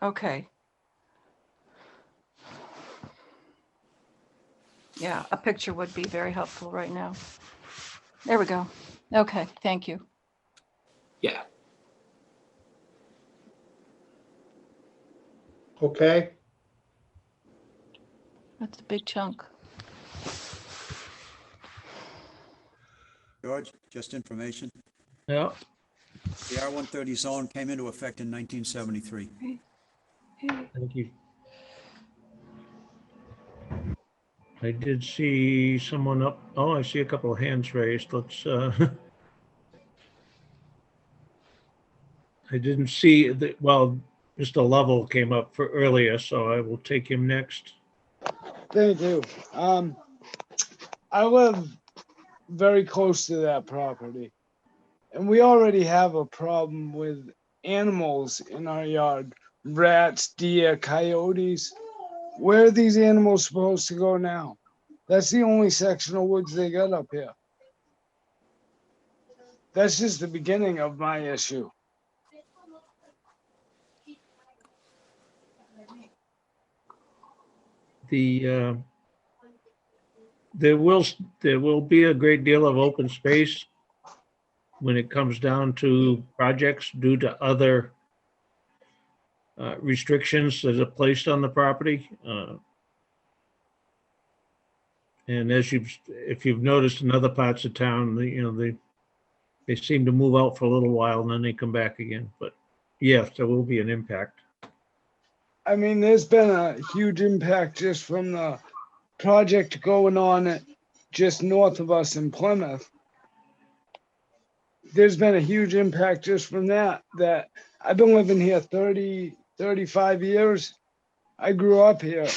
Okay. Yeah, a picture would be very helpful right now. There we go. Okay, thank you. Yeah. Okay. That's a big chunk. George, just information. Yeah. The R130 zone came into effect in 1973. Thank you. I did see someone up. Oh, I see a couple of hands raised. Let's, I didn't see that. Well, Mr. Lovell came up for earlier, so I will take him next. Thank you. I live very close to that property, and we already have a problem with animals in our yard. Rats, deer, coyotes. Where are these animals supposed to go now? That's the only section of woods they got up here. That's just the beginning of my issue. The there will be a great deal of open space when it comes down to projects due to other restrictions that are placed on the property. And if you've noticed in other parts of town, they seem to move out for a little while and then they come back again. But yes, there will be an impact. I mean, there's been a huge impact just from the project going on just north of us in Plymouth. There's been a huge impact just from that I've been living here 35 years. I grew up here.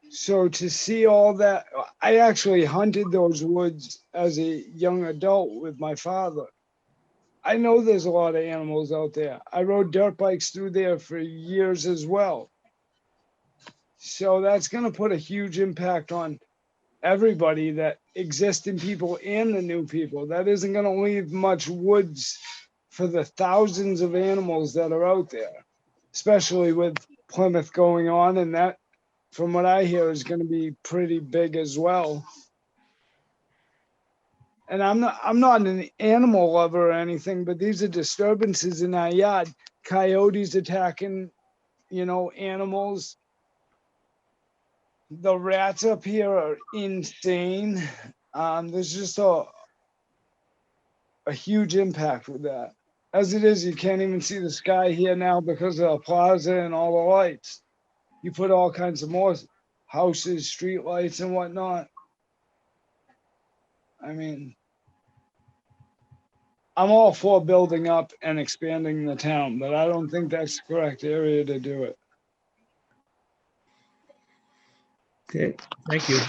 So to see all that, I actually hunted those woods as a young adult with my father. I know there's a lot of animals out there. I rode dirt bikes through there for years as well. So that's going to put a huge impact on everybody, that existing people and the new people. That isn't going to leave much woods for the thousands of animals that are out there, especially with Plymouth going on. And that, from what I hear, is going to be pretty big as well. And I'm not an animal lover or anything, but these are disturbances in our yard. Coyotes attacking, animals. The rats up here are insane. There's just a huge impact with that. As it is, you can't even see the sky here now because of the plaza and all the lights. You put all kinds of more houses, street lights and whatnot. I mean, I'm all for building up and expanding the town, but I don't think that's the correct area to do it. Okay, thank you.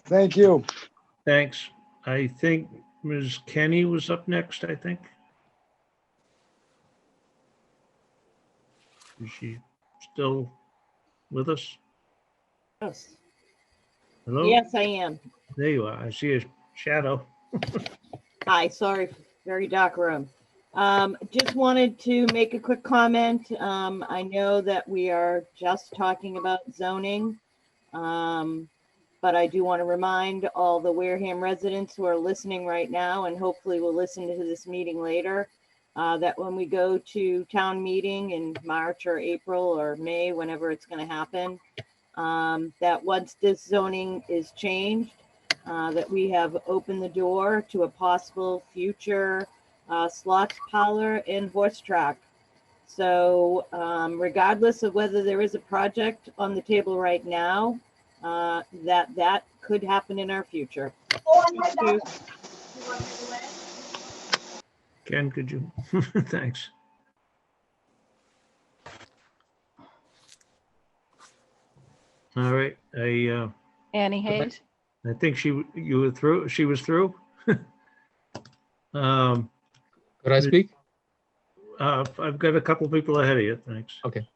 Thank you. Thanks. I think Ms. Kenny was up next, I think. Is she still with us? Yes. Hello? Yes, I am. There you are. I see a shadow. Hi, sorry, very dark room. Just wanted to make a quick comment. I know that we are just talking about zoning. But I do want to remind all the Wareham residents who are listening right now and hopefully will listen to this meeting later, that when we go to town meeting in March or April or May, whenever it's going to happen, that once this zoning is changed, that we have opened the door to a possible future slots parlor and horse track. So regardless of whether there is a project on the table right now, that could happen in our future. Thank you. Ken, could you? Thanks. All right. Annie Hayes? I think you were through. She was through. Could I speak? I've got a couple people ahead of you. Thanks. Okay.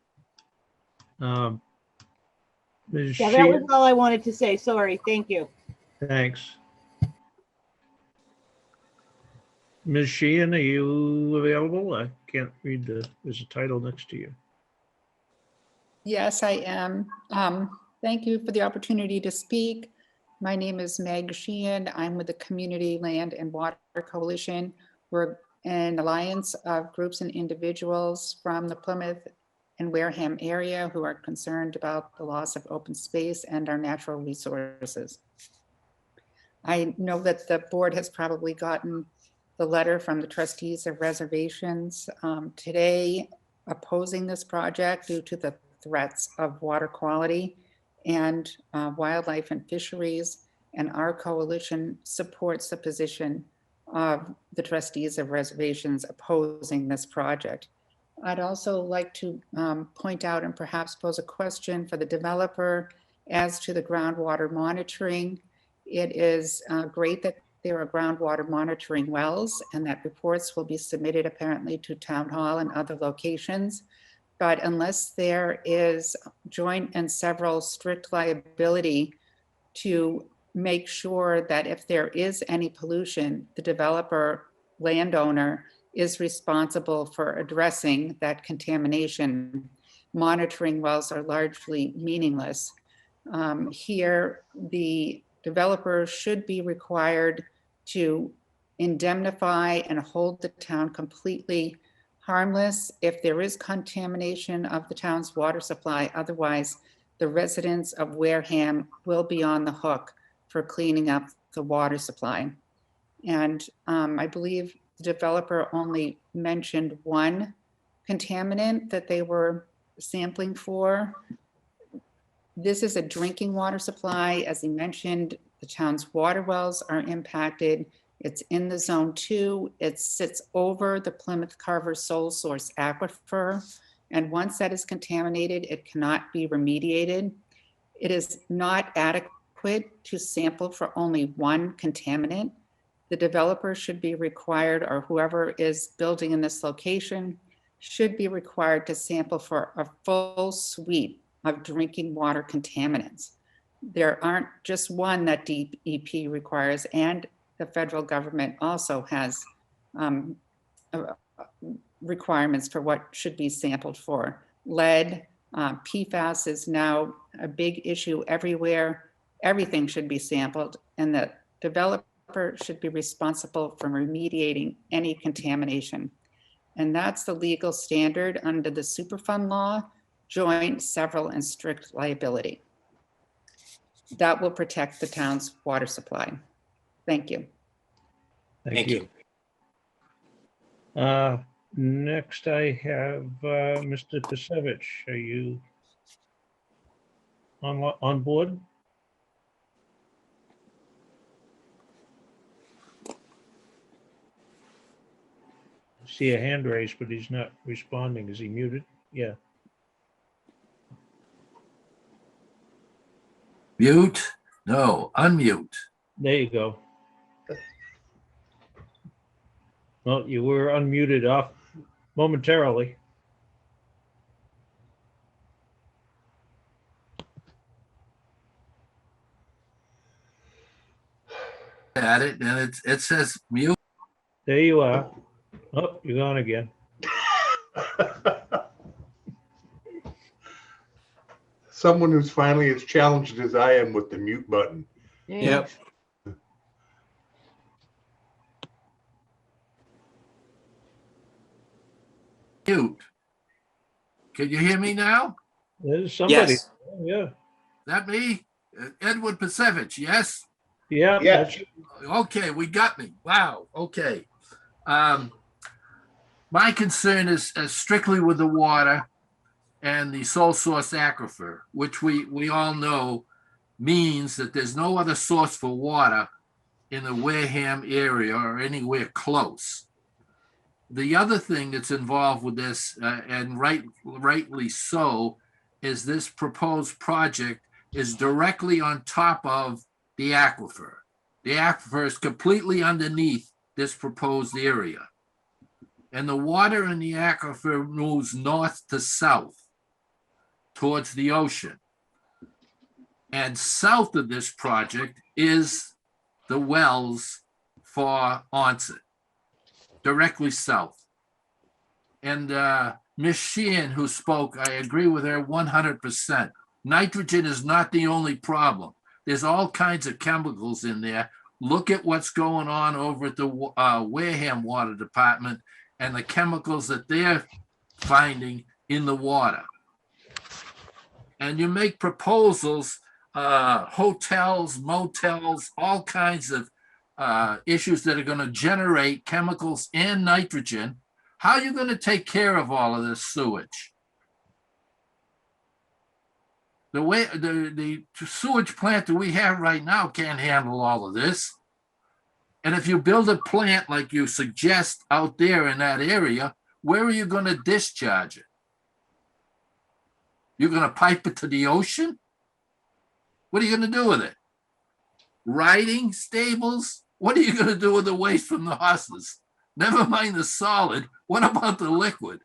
Ms. Yeah, that was Sheehan, all I wanted to say. Sorry. Thank you. thanks. Ms. Sheehan, are you available? I can't read there's a title next to you. Yes, I am. Thank you for the opportunity to speak. My name is Meg Sheehan. I'm with the Community Land and Water Coalition. We're an alliance of groups and individuals from the Plymouth and Wareham area who are concerned about the loss of open space and our natural resources. I know that the board has probably gotten the letter from the trustees of reservations today opposing this project due to the threats of water quality and wildlife and fisheries. And our coalition supports the position of the trustees of reservations opposing this project. I'd also like to point out and perhaps pose a question for the developer as to the groundwater monitoring. It is great that there are groundwater monitoring wells and that reports will be submitted apparently to town hall and other locations. But unless there is joint and several strict liability to make sure that if there is any pollution, the developer landowner is responsible for addressing that contamination, monitoring wells are largely meaningless. Here, the developer should be required to indemnify and hold the town completely harmless if there is contamination of the town's water supply. Otherwise, the residents of Wareham will be on the hook for cleaning up the water supply. And I believe the developer only mentioned one contaminant that they were sampling for. This is a drinking water supply. As he mentioned, the town's water wells are impacted. It's in the zone 2. It sits over the Plymouth Carver sole source aquifer. And once that is contaminated, it cannot be remediated. It is not adequate to sample for only one contaminant. The developer should be required, or whoever is building in this location should be required to sample for a full suite of drinking water contaminants. There aren't just one that DEP requires, and the federal government also has requirements for what should be sampled for. Lead, PFAS is now a big issue everywhere. everything should be sampled, and the developer should be responsible for remediating any contamination. And that's the legal standard under the Superfund law, joint, several, and strict liability. That will protect the town's water supply. Thank you. Thank you. Next I have Mr. Pasevich. Are you on board? I see a hand raised, but he's not responding. Is he muted? Yeah. Mute? No, unmute. There you go. Well, you were unmuted off momentarily. At it, and it says mute. There you are. Oh, you're gone again. Someone who's finally as challenged as I am with the mute button. Yep. Mute. Can you hear me now? There's somebody. Yes. Yeah. That me? Edward Pasevich, yes? Yeah. Yeah. That's, Okay, we got me. Wow, okay. My concern is strictly with the water and the sole source aquifer, which we all know means that there's no other source for water in the Wareham area or anywhere close. The other thing that's involved with this, and rightly so, is this proposed project is directly on top of the aquifer. The aquifer is completely underneath this proposed area. And the water in the aquifer moves north to south towards the ocean. And south of this project is the wells for onset, directly south. And Ms. Sheehan, who spoke, I agree with her 100%. Nitrogen is not the only problem. There's all kinds of chemicals in there. Look at what's going on over at the Wareham Water Department and the chemicals that they're finding in the water. And you make proposals, hotels, motels, all kinds of issues that are going to generate chemicals and nitrogen. How are you going to take care of all of this sewage? The sewage plant that we have right now can't handle all of this. And if you build a plant like you suggest out there in that area, where are you going to discharge it? You're going to pipe it to the ocean? What are you going to do with it? Riding stables? What are you going to do with the waste from the horses? Never mind the solid. What about the liquid?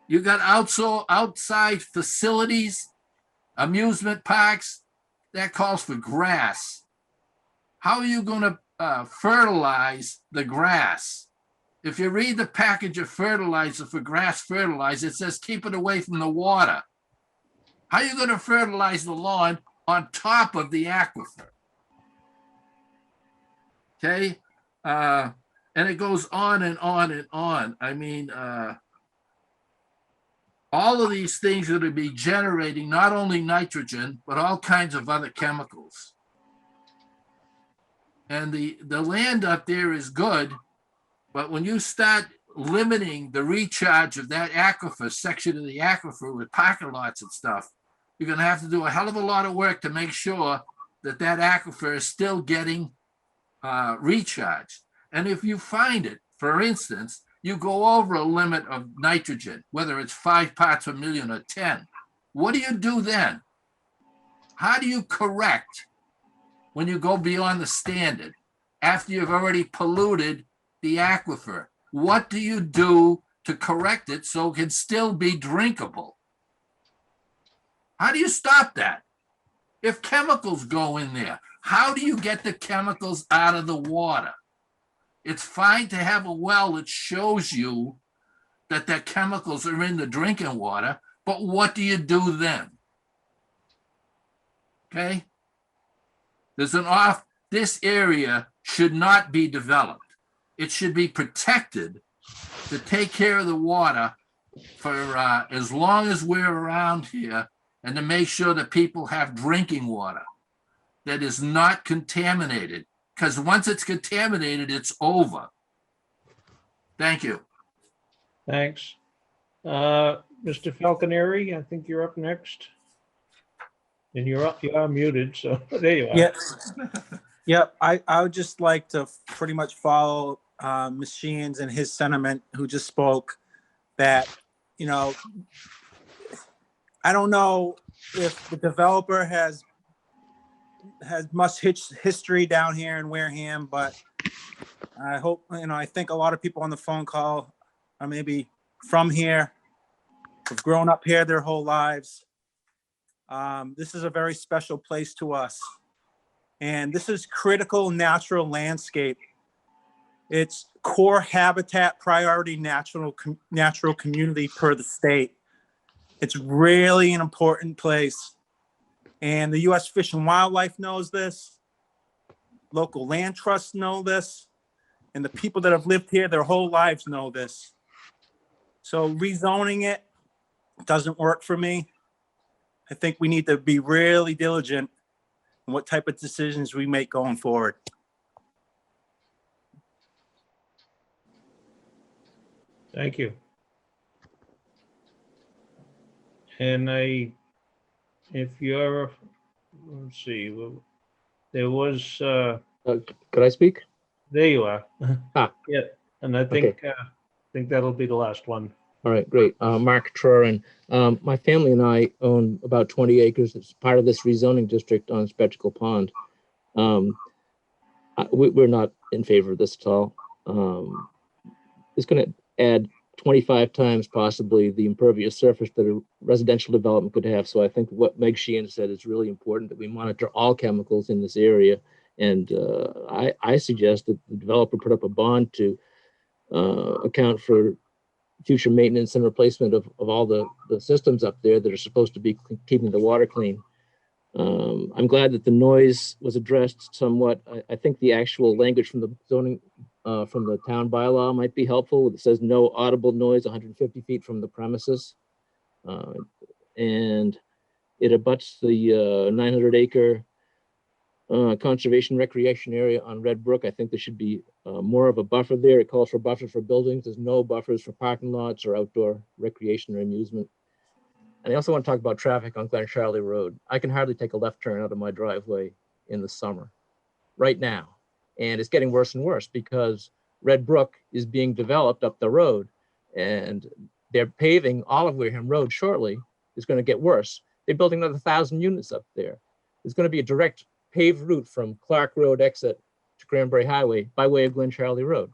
You got outside facilities, amusement parks, that calls for grass. How are you going to fertilize the grass? If you read the package of fertilizer for grass fertilizer, it says keep it away from the water. How are you going to fertilize the lawn on top of the aquifer? Okay, and it goes on and on and on. I mean, all of these things are to be generating not only nitrogen, but all kinds of other chemicals. And the land up there is good, but when you start limiting the recharge of that aquifer, section of the aquifer with parking lots and stuff, you're going to have to do a hell of a lot of work to make sure that that aquifer is still getting recharged. And if you find it, for instance, you go over a limit of nitrogen, whether it's 5 parts per million or 10, what do you do then? How do you correct when you go beyond the standard after you've already polluted the aquifer? What do you do to correct it so it can still be drinkable? How do you stop that? If chemicals go in there, how do you get the chemicals out of the water? It's fine to have a well that shows you that the chemicals are in the drinking water, but what do you do then? Okay, This area should not be developed. It should be protected to take care of the water for as long as we're around here, and to make sure that people have drinking water that is not contaminated. Because once it's contaminated, it's over. Thank you. Thanks. Mr. Falconeri, I think you're up next. And you are muted, so there you are. Yeah, yeah. I would just like to pretty much follow Ms. Sheehan's and his sentiment, who just spoke, that, you know, I don't know if the developer has much history down here in Wareham, but I hope, you know, I think a lot of people on the phone call are maybe from here, have grown up here their whole lives. This is a very special place to us. And this is critical natural landscape. It's core habitat priority natural community per the state. It's really an important place. And the U.S. Fish and Wildlife knows this. Local land trusts know this. And the people that have lived here their whole lives know this. So rezoning it doesn't work for me. I think we need to be really diligent in what type of decisions we make going forward. Thank you. And if you're, let's see, well, there was, could I speak? there you are. Ah, Yeah, and I think, think that'll be the last one. all right, great. Mark Trorin. My family and I own about 20 acres. It's part of this rezoning district on Spectacle Pond. We're not in favor of this at all. It's going to add 25 times possibly the impervious surface that a residential development could have. So I think what Meg Sheehan said is really important, that we monitor all chemicals in this area. And I suggest that the developer put up a bond to account for future maintenance and replacement of all the systems up there that are supposed to be keeping the water clean. I'm glad that the noise was addressed somewhat. I think the actual language from the zoning, from the town bylaw might be helpful. It says no audible noise 150 feet from the premises. And it abuts the 900 acre conservation recreation area on Red Brook. I think there should be more of a buffer there. It calls for buffers for buildings. There's no buffers for parking lots or outdoor recreation or amusement. And I also want to talk about traffic on Glen Charlie Road. I can hardly take a left turn out of my driveway in the summer right now. And it's getting worse and worse because Red Brook is being developed up the road, and they're paving all of Wareham Road shortly. It's going to get worse. They're building another 1,000 units up there. There's going to be a direct paved route from Clark Road exit to Cranberry Highway by way of Glen Charlie Road.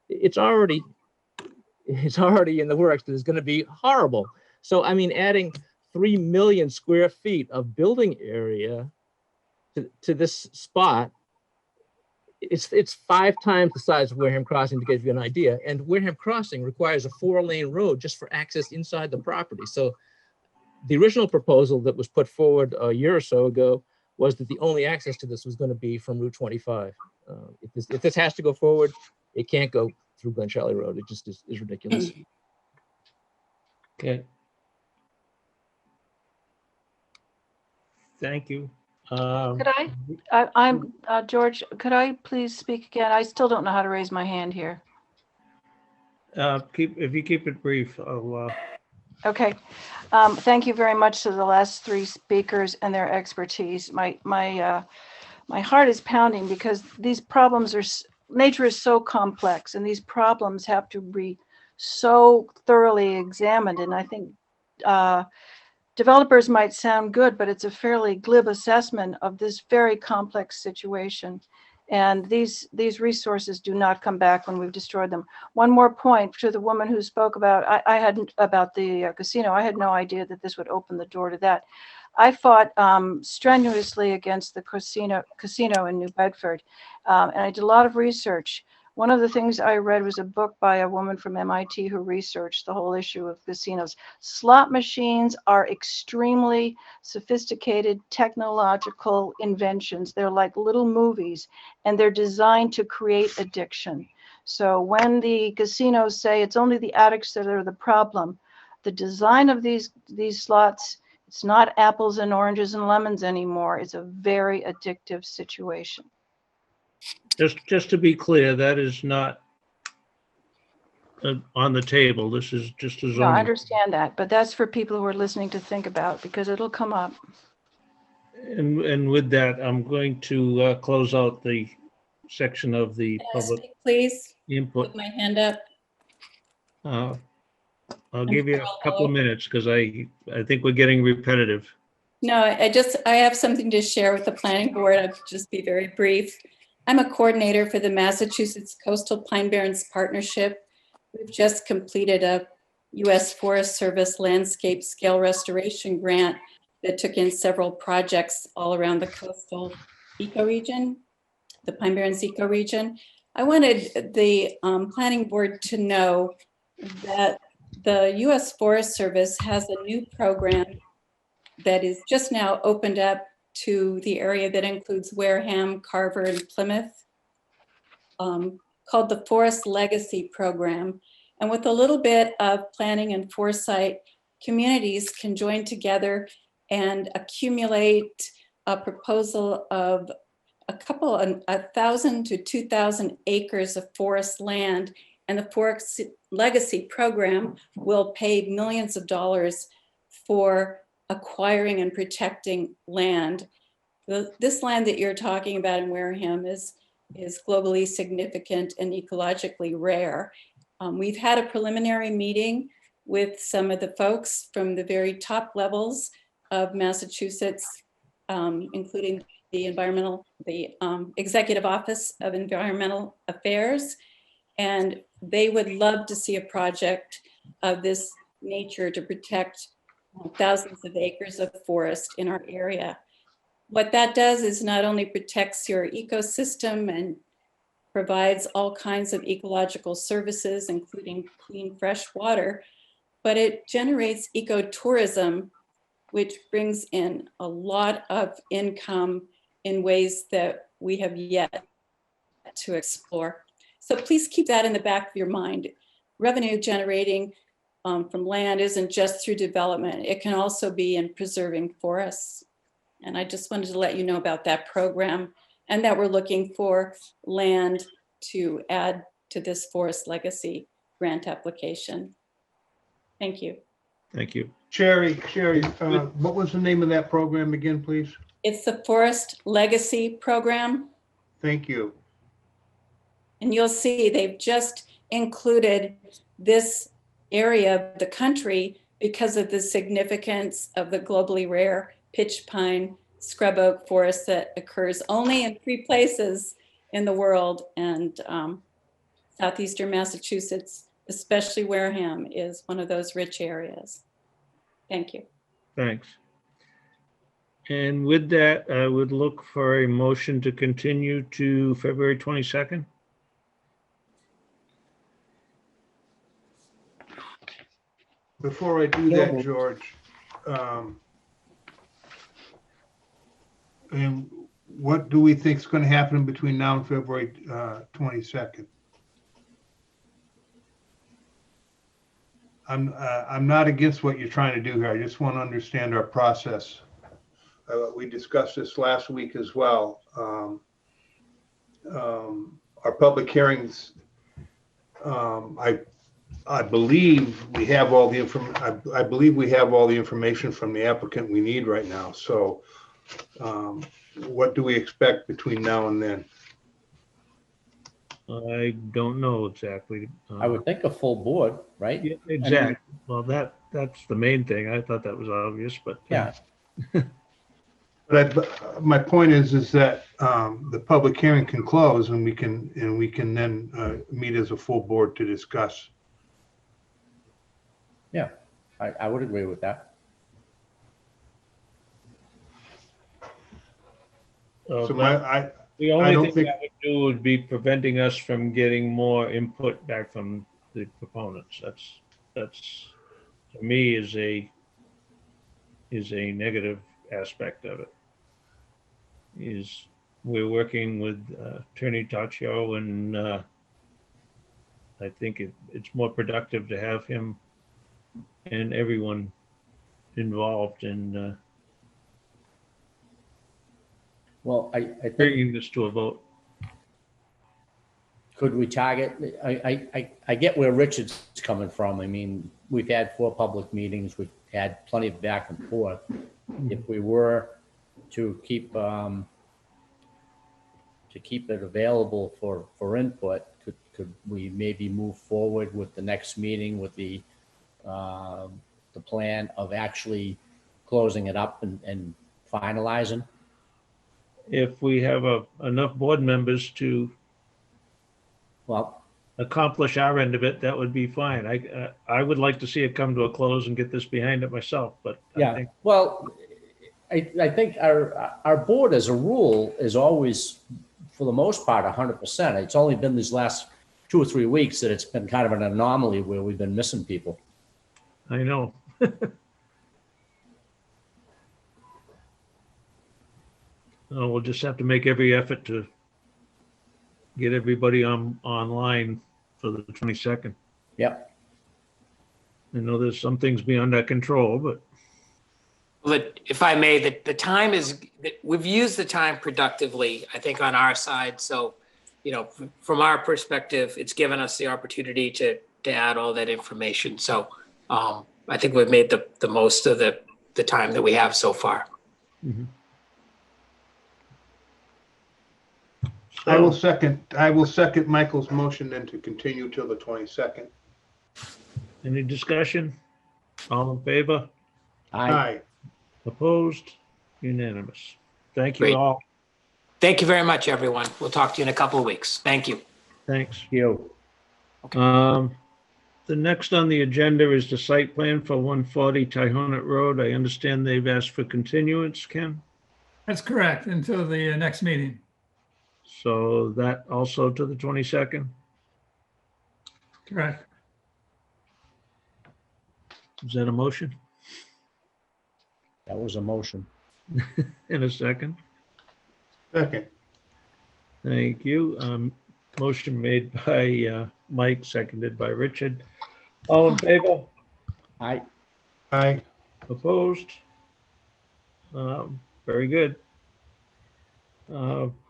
It's already in the works. It's going to be horrible. So, I mean, adding 3 million square feet of building area to this spot, it's 5 times the size of Wareham Crossing, to give you an idea. And Wareham Crossing requires a 4-lane road just for access inside the property. So the original proposal that was put forward a year or so ago was that the only access to this was going to be from Route 25. If this has to go forward, it can't go through Glen Charlie Road. It just is ridiculous. Okay. Thank you. Could I'm George, could I please speak again? I still don't know how to raise my hand here. If you keep it brief, I'll. Okay. Thank you very much to the last 3 speakers and their expertise. My heart is pounding because these problems nature is so complex, and these problems have to be so thoroughly examined. And I think developers might sound good, but it's a fairly glib assessment of this very complex situation. And these resources do not come back when we've destroyed them. One more point to the woman who spoke about, I hadn't, about the casino. I had no idea that this would open the door to that. I fought strenuously against the casino in New Bedford, and I did a lot of research. One of the things I read was a book by a woman from MIT who researched the whole issue of casinos. Slot machines are extremely sophisticated technological inventions. They're like little movies, and they're designed to create addiction. So when the casinos say it's only the addicts that are the problem, the design of these slots, it's not apples and oranges and lemons anymore. It's a very addictive situation. Just to be clear, that is not on the table. This is just a No, I zoning. understand that, but that's for people who are listening to think about, because it'll come up. And with that, I'm going to close out the section of the Can I public speak, please? input. With my hand up. I'll give you a couple of minutes because I think we're getting repetitive. No, I have something to share with the planning board. I'll just be very brief. I'm a coordinator for the Massachusetts Coastal Pine Barrens Partnership. We've just completed a U.S. Forest Service landscape scale restoration grant that took in several projects all around the coastal ecoregion, the Pine Barrens ecoregion. I wanted the planning board to know that the U.S. Forest Service has a new program that is just now opened up to the area that includes Wareham, Carver, and Plymouth, called the Forest Legacy Program. And with a little bit of planning and foresight, communities can join together and accumulate a proposal of 1,000 to 2,000 acres of forest land. And the Forest Legacy Program will pay millions of dollars for acquiring and protecting land. This land that you're talking about in Wareham is globally significant and ecologically rare. We've had a preliminary meeting with some of the folks from the very top levels of Massachusetts, including the Executive Office of Environmental Affairs. And they would love to see a project of this nature to protect thousands of acres of forest in our area. What that does is not only protects your ecosystem and provides all kinds of ecological services, including clean, fresh water, but it generates ecotourism, which brings in a lot of income in ways that we have yet to explore. So please keep that in the back of your mind. Revenue generating from land isn't just through development. It can also be in preserving forests. And I just wanted to let you know about that program and that we're looking for land to add to this Forest Legacy grant application. Thank you. Thank you. Sherry, what was the name of that program again, please? It's the Forest Legacy Program. Thank you. And you'll see they've just included this area of the country because of the significance of the globally rare pitch pine scrub oak forest that occurs only in 3 places in the world. And southeastern Massachusetts, especially Wareham, is one of those rich areas. Thank you. Thanks. And with that, I would look for a motion to continue to February 22nd. Before I do that, George, and what do we think is going to happen between now and February 22nd? I'm not against what you're trying to do here. I just want to understand our process. We discussed this last week as well. Our public hearings, I believe we have all the information from the applicant we need right now. So what do we expect between now and then? I don't know exactly. I would think a full board, right? Yeah, exactly. Well, that's the main thing. I thought that was obvious, but yeah. But my point is that the public hearing can close and we can then meet as a full board to discuss. Yeah, I would agree with that. So The I only don't thing think, that would do would be preventing us from getting more input back from the proponents. That's, to me, is a negative aspect of it. Is we're working with Attorney Taccio, and I think it's more productive to have him and everyone involved in Well, I think, bringing this to a vote. could we target, I get where Richard's coming from. I mean, we've had 4 public meetings, we've had plenty of back and forth. If we were to keep it available for input, could we maybe move forward with the next meeting with the plan of actually closing it up and finalizing? If we have enough board members to Well, accomplish our end of it, that would be fine. I would like to see it come to a close and get this behind it myself, but I yeah, think well, I think our board as a rule is always, for the most part, 100%. It's only been these last 2 or 3 weeks that it's been kind of an anomaly where we've been missing people. I know. We'll just have to make every effort to get everybody online for the 22nd. Yep. I know there's some things beyond our control, but But if I may, the time is, we've used the time productively, I think, on our side. So, from our perspective, it's given us the opportunity to add all that information. So I think we've made the most of the time that we have so far. mm-hmm. I will second Michael's motion then to continue till the 22nd. Any discussion? All in favor? Aye. Opposed? Unanimous. Thank you Great. all. Thank you very much, everyone. We'll talk to you in a couple of weeks. Thank you. Thanks. You. The next on the agenda is the site plan for 140 Tyhonet Road. I understand they've asked for continuance, Ken? That's correct, until the next meeting. So that also to the 22nd? Correct. Is that a motion? That was a motion. In a second? Second. Thank you. Motion made by Mike, seconded by Richard. All in favor? Aye. Aye. Opposed? Very good.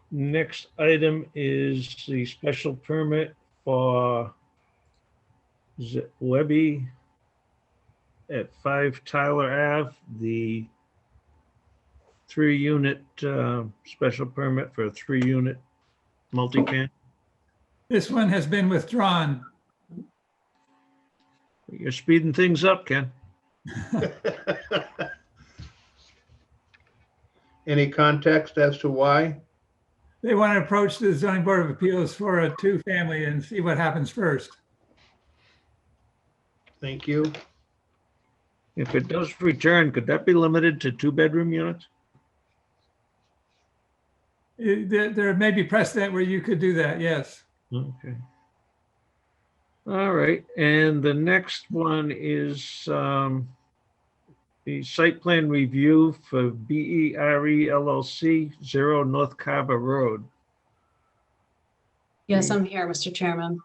Next item is the special permit for Webby at 5 Tyler Ave, the 3-unit special permit for a 3-unit multi-can. This one has been withdrawn. You're speeding things up, Ken. Any context as to why? They want to approach the zoning board of appeals for a 2-family and see what happens first. Thank you. If it does return, could that be limited to 2-bedroom units? There may be precedent where you could do that, yes. Okay. All right, and the next one is the site plan review for BERE LLC, 0 North Carver Road. Yes, I'm here, Mr. Chairman.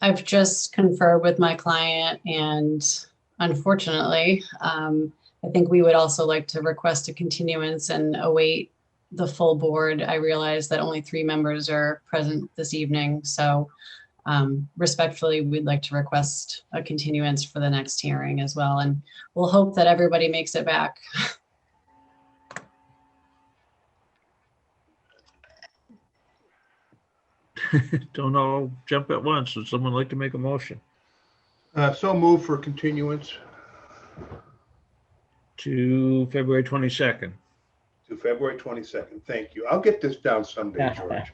I've just conferred with my client, and unfortunately, I think we would also like to request a continuance and await the full board. I realize that only 3 members are present this evening, so respectfully, we'd like to request a continuance for the next hearing as well, and we'll hope that everybody makes it back. Don't all jump at once. Would someone like to make a motion? So move for continuance To February 22nd. to February 22nd. Thank you. I'll get this down someday, George.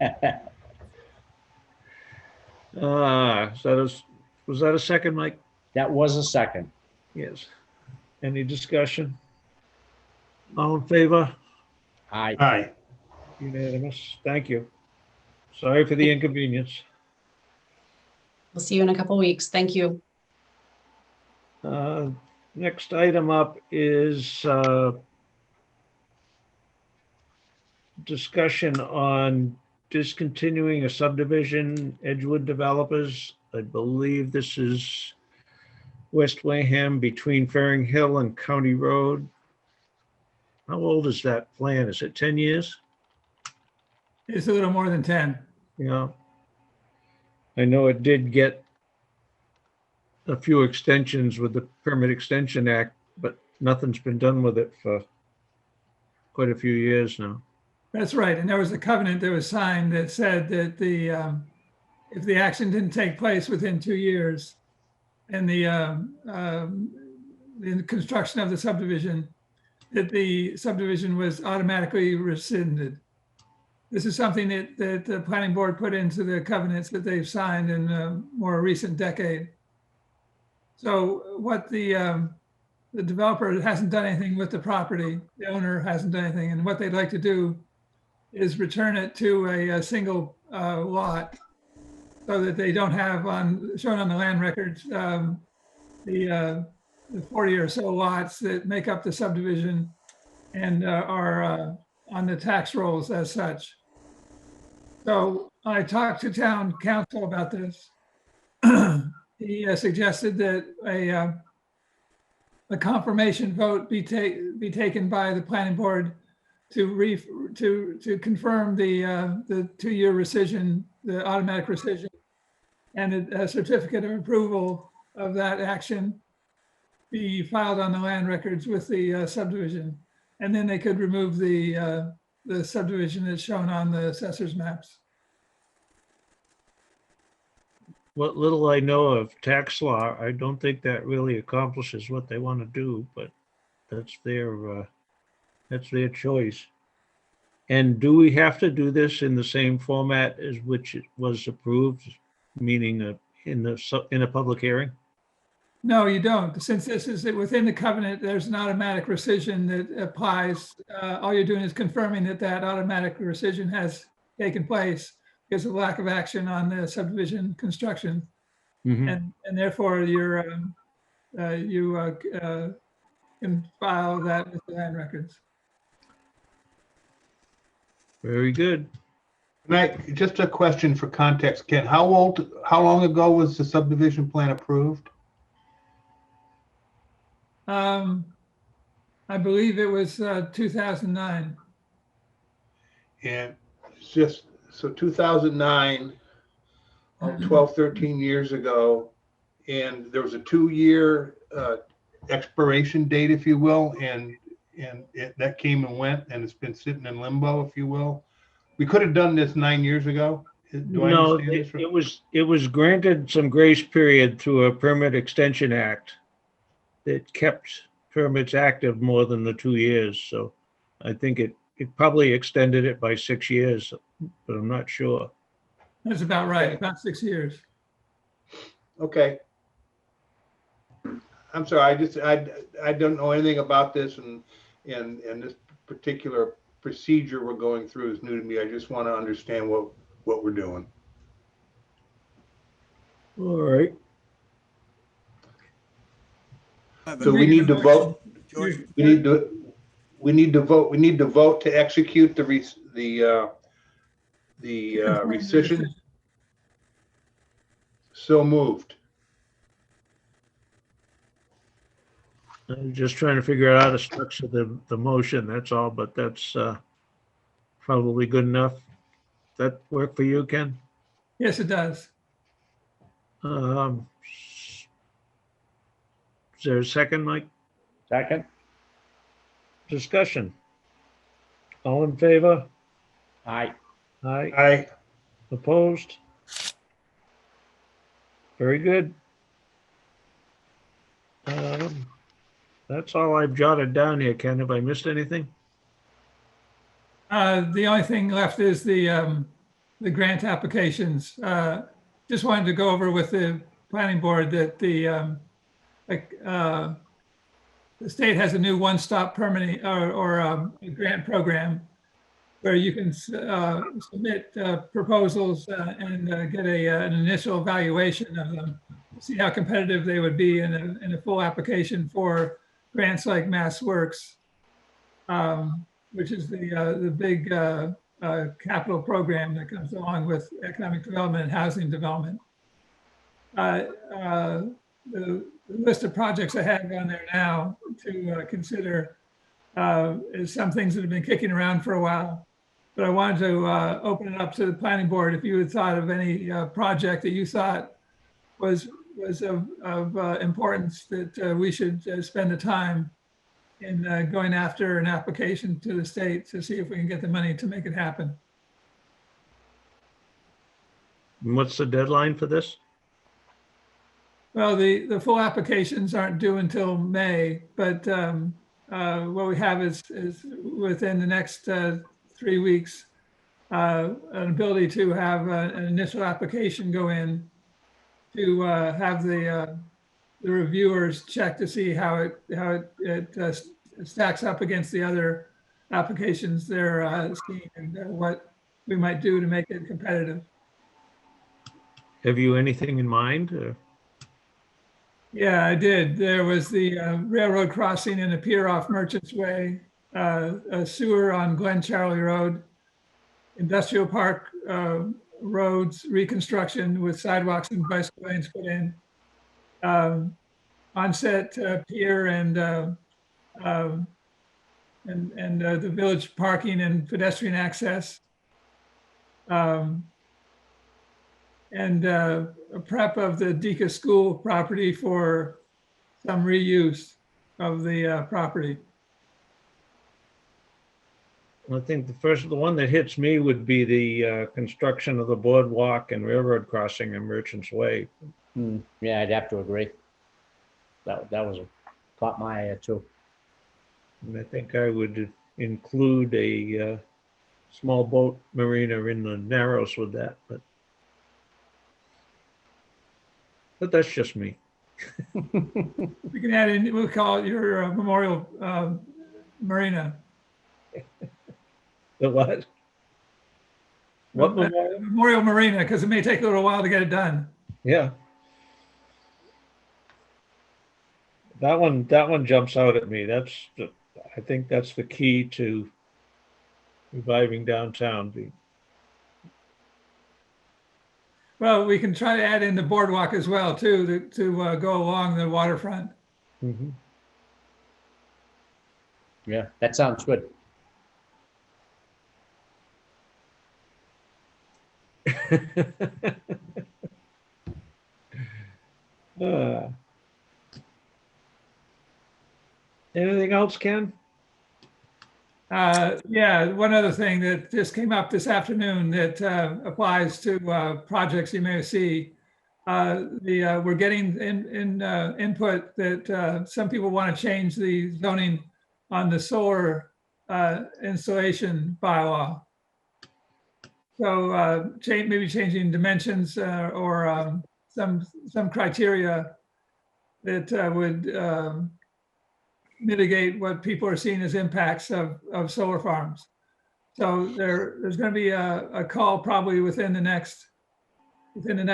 Was that a second, Mike? That was a second. Yes. Any discussion? All in favor? Aye. Aye. Unanimous. Thank you. Sorry for the inconvenience. We'll see you in a couple weeks. Thank you. Next item up is discussion on discontinuing a subdivision, Edgewood Developers. I believe this is West Wareham between Faring Hill and County Road. How old is that plan? Is it 10 years? It's a little more than 10. Yeah. I know it did get a few extensions with the Permit Extension Act, but nothing's been done with it for quite a few years now. That's right. And there was a covenant that was signed that said that if the action didn't take place within 2 years and the construction of the subdivision, that the subdivision was automatically rescinded. This is something that the planning board put into the covenants that they've signed in a more recent decade. So what the developer hasn't done anything with the property, the owner hasn't done anything, and what they'd like to do is return it to a single lot so that they don't have shown on the land records the 40 or so lots that make up the subdivision and are on the tax rolls as such. So I talked to town council about this. He suggested that a confirmation vote be taken by the planning board to confirm the 2-year rescission, the automatic rescission, and a certificate of approval of that action be filed on the land records with the subdivision, and then they could remove the subdivision that's shown on the assessor's maps. What little I know of tax law, I don't think that really accomplishes what they want to do, but that's their choice. And do we have to do this in the same format as which it was approved, meaning in a public hearing? No, you don't. Since this is within the covenant, there's an automatic rescission that applies. All you're doing is confirming that automatic rescission has taken place because of lack of action on the subdivision construction. Mm-hmm. And therefore you can file that with the land records. Very good. Just a question for context, Ken. How long ago was the subdivision plan approved? I believe it was 2009. And it's just, so 2009, 12, 13 years ago, and there was a 2-year expiration date, if you will, and that came and went, and it's been sitting in limbo, if you will. We could have done this 9 years ago. No, it was granted some grace period through a Permit Extension Act that kept permits active more than the 2 years. So I think it probably extended it by 6 years, but I'm not sure. That's about right, about 6 years. Okay. I'm sorry, I don't know anything about this, and this particular procedure we're going through is new to me. I just want to understand what we're doing. All right. So we need to vote. We need to vote to execute the rescission. So moved. I'm just trying to figure out how to structure the motion, that's all, but that's probably good enough. That work for you, Ken? Yes, it does. Is there a second, Mike? Second. Discussion. All in favor? Aye. Aye. Aye. Opposed? Very good. That's all I've jotted down here, Ken. Have I missed anything? The only thing left is the grant applications. Just wanted to go over with the planning board that the state has a new one-stop permitting or a grant program where you can submit proposals and get an initial evaluation of them, see how competitive they would be in a full application for grants like Mass Works, which is the big capital program that comes along with economic development and housing development. The list of projects I have on there now to consider is some things that have been kicking around for a while. But I wanted to open it up to the planning board if you had thought of any project that you thought was of importance that we should spend the time in going after an application to the state to see if we can get the money to make it happen. What's the deadline for this? Well, the full applications aren't due until May, but what we have is within the next 3 weeks, an ability to have an initial application go in, to have the reviewers check to see how it stacks up against the other applications they're seeing, and what we might do to make it competitive. Have you anything in mind? Or? Yeah, I did. There was the railroad crossing and a pier off Merchants Way, a sewer on Glen Charlie Road, industrial park roads reconstruction with sidewalks and bicycle lanes put in, onset pier and the village parking and pedestrian access, and a prep of the Deca School property for some reuse of the property. I think the one that hits me would be the construction of the boardwalk and railroad crossing in Merchants Way. Yeah, I'd have to agree. That was caught my eye too. And I think I would include a small boat marina in the Narrows with that, but that's just me. We can add in, we'll call it your memorial marina. The what? What memorial? Memorial marina, because it may take a little while to get it done. Yeah. That one jumps out at me. I think that's the key to reviving downtown. Well, we can try to add in the boardwalk as well too, to go along the waterfront. Mm-hmm. Yeah, that sounds good. Anything else, Ken? Yeah, one other thing that just came up this afternoon that applies to projects you may see. We're getting input that some people want to change the zoning on the solar installation bylaw. So maybe changing dimensions or some criteria that would mitigate what people are seeing as impacts of solar farms. So there's going to be a call probably within the next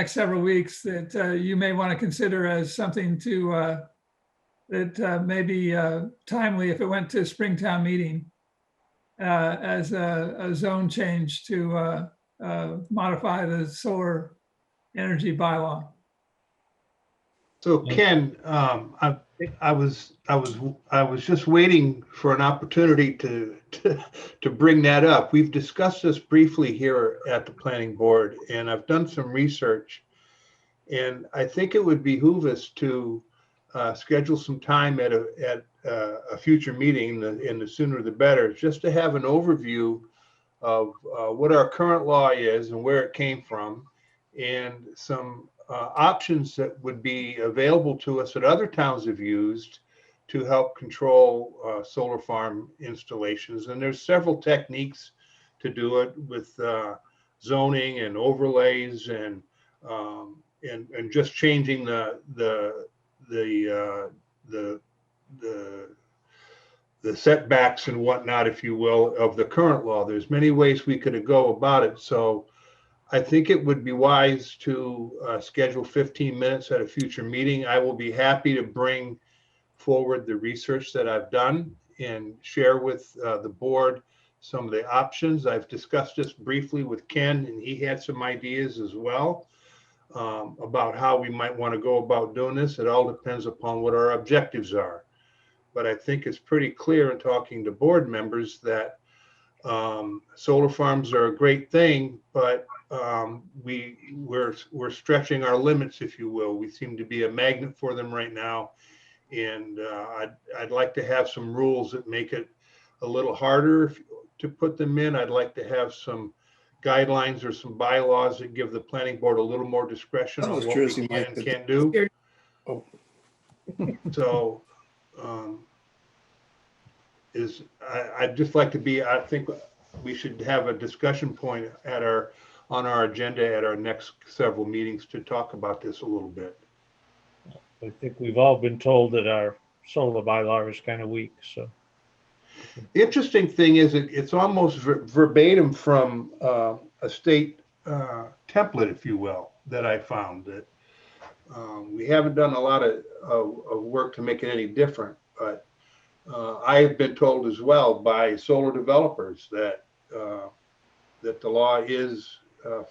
several weeks that you may want to consider as something to that may be timely if it went to Springtown meeting as a zone change to modify the solar energy bylaw. So Ken, I was just waiting for an opportunity to bring that up. We've discussed this briefly here at the planning board, and I've done some research, and I think it would behoove us to schedule some time at a future meeting, and the sooner the better, just to have an overview of what our current law is and where it came from, and some options that would be available to us that other towns have used to help control solar farm installations. And there's several techniques to do it with zoning and overlays and just changing the the setbacks and whatnot, if you will, of the current law. There's many ways we could go about it. So I think it would be wise to schedule 15 minutes at a future meeting. I will be happy to bring forward the research that I've done and share with the board some of the options. I've discussed this briefly with Ken, and he had some ideas as well about how we might want to go about doing this. It all depends upon what our objectives are. But I think it's pretty clear in talking to board members that solar farms are a great thing, but we're stretching our limits, if you will. We seem to be a magnet for them right now. And I'd like to have some rules that make it a little harder to put them in. I'd like to have some guidelines or some bylaws that give the planning board a little more discretion on what we can and can't do. So I'd just like to be, I think we should have a discussion point on our agenda at our next several meetings to talk about this a little bit. I think we've all been told that our solar bylaw is kind of weak, so. The interesting thing is it's almost verbatim from a state template, if you will, that I found. That we haven't done a lot of work to make it any different, but I've been told as well by solar developers that that the law is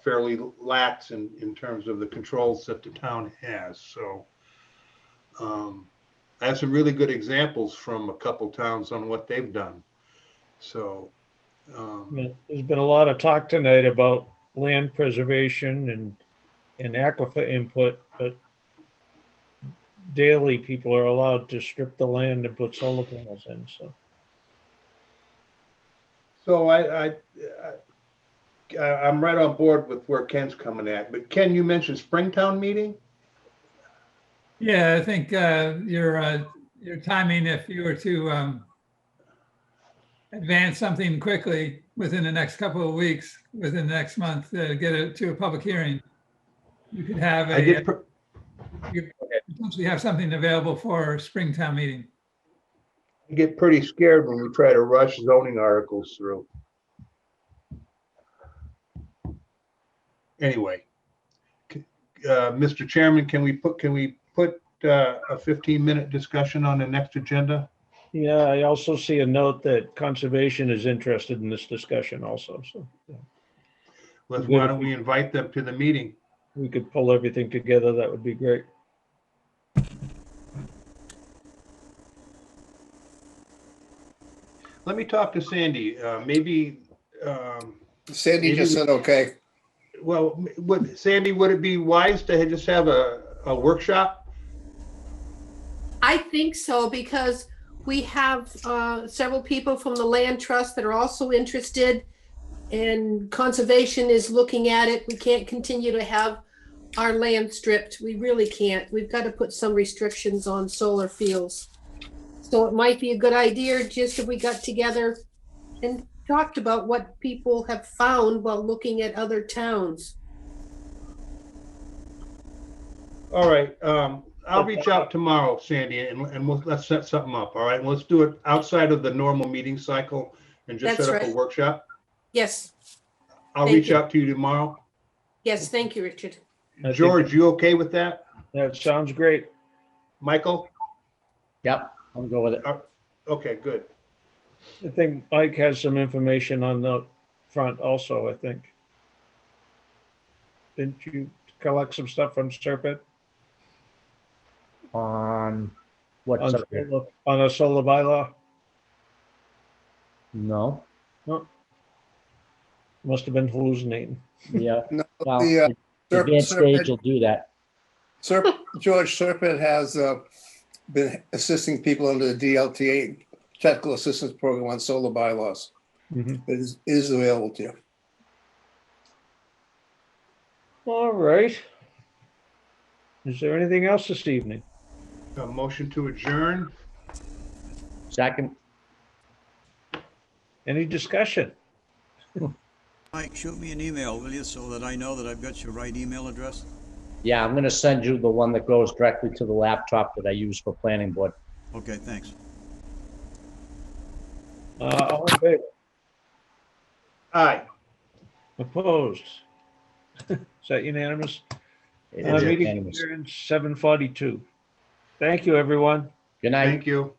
fairly lax in terms of the controls that the town has. So I have some really good examples from a couple towns on what they've done. So there's been a lot of talk tonight about land preservation and aquifer input, but daily people are allowed to strip the land and put solar panels in. So I'm right on board with where Ken's coming at. But Ken, you mentioned Springtown meeting. Yeah, I think your timing, if you were to advance something quickly within the next couple of weeks, within the next month, get it to a public hearing, you could have you could potentially have something available for Springtown meeting. I get pretty scared when we try to rush zoning articles through. Anyway, Mr. Chairman, can we put a 15-minute discussion on the next agenda? Yeah, I also see a note that conservation is interested in this discussion also. So yeah. Why don't we invite them to the meeting? We could pull everything together. That would be great. Let me talk to Sandy. Maybe Sandy just said okay. Well, Sandy, would it be wise to just have a workshop? I think so, because we have several people from the land trust that are also interested, and conservation is looking at it. We can't continue to have our land stripped. We really can't. We've got to put some restrictions on solar fields. So it might be a good idea just if we got together and talked about what people have found while looking at other towns. All right. I'll reach out tomorrow, Sandy, and let's set something up. All right. And let's do it outside of the normal meeting cycle and just That's set up right. a workshop. Yes. I'll Thank reach you. out to you tomorrow. Yes, thank you, Richard. George, you okay with that? That sounds great. Michael? Yep, I'll go with it. Okay, good. I think Mike has some information on the front also, I think. Didn't you collect some stuff from Serpent? On what On subject? on a solar bylaw? No. No. Must have been hallucinating. Yeah. No, Well, the advanced stage will do that. George Serpent has been assisting people under the DLTA Technical Assistance Program on solar bylaws. Mm-hmm. It is available to you. All right. Is there anything else this evening? A motion to adjourn. Second. Any discussion? Mike, shoot me an email, will you, so that I know that I've got your right email address? Yeah, I'm gonna send you the one that goes directly to the laptop that I use for planning board. Okay, thanks. All in favor? Aye. Opposed? Is that unanimous? It is Meeting unanimous. adjourned 7:42. Thank you, everyone. Good night. Thank you.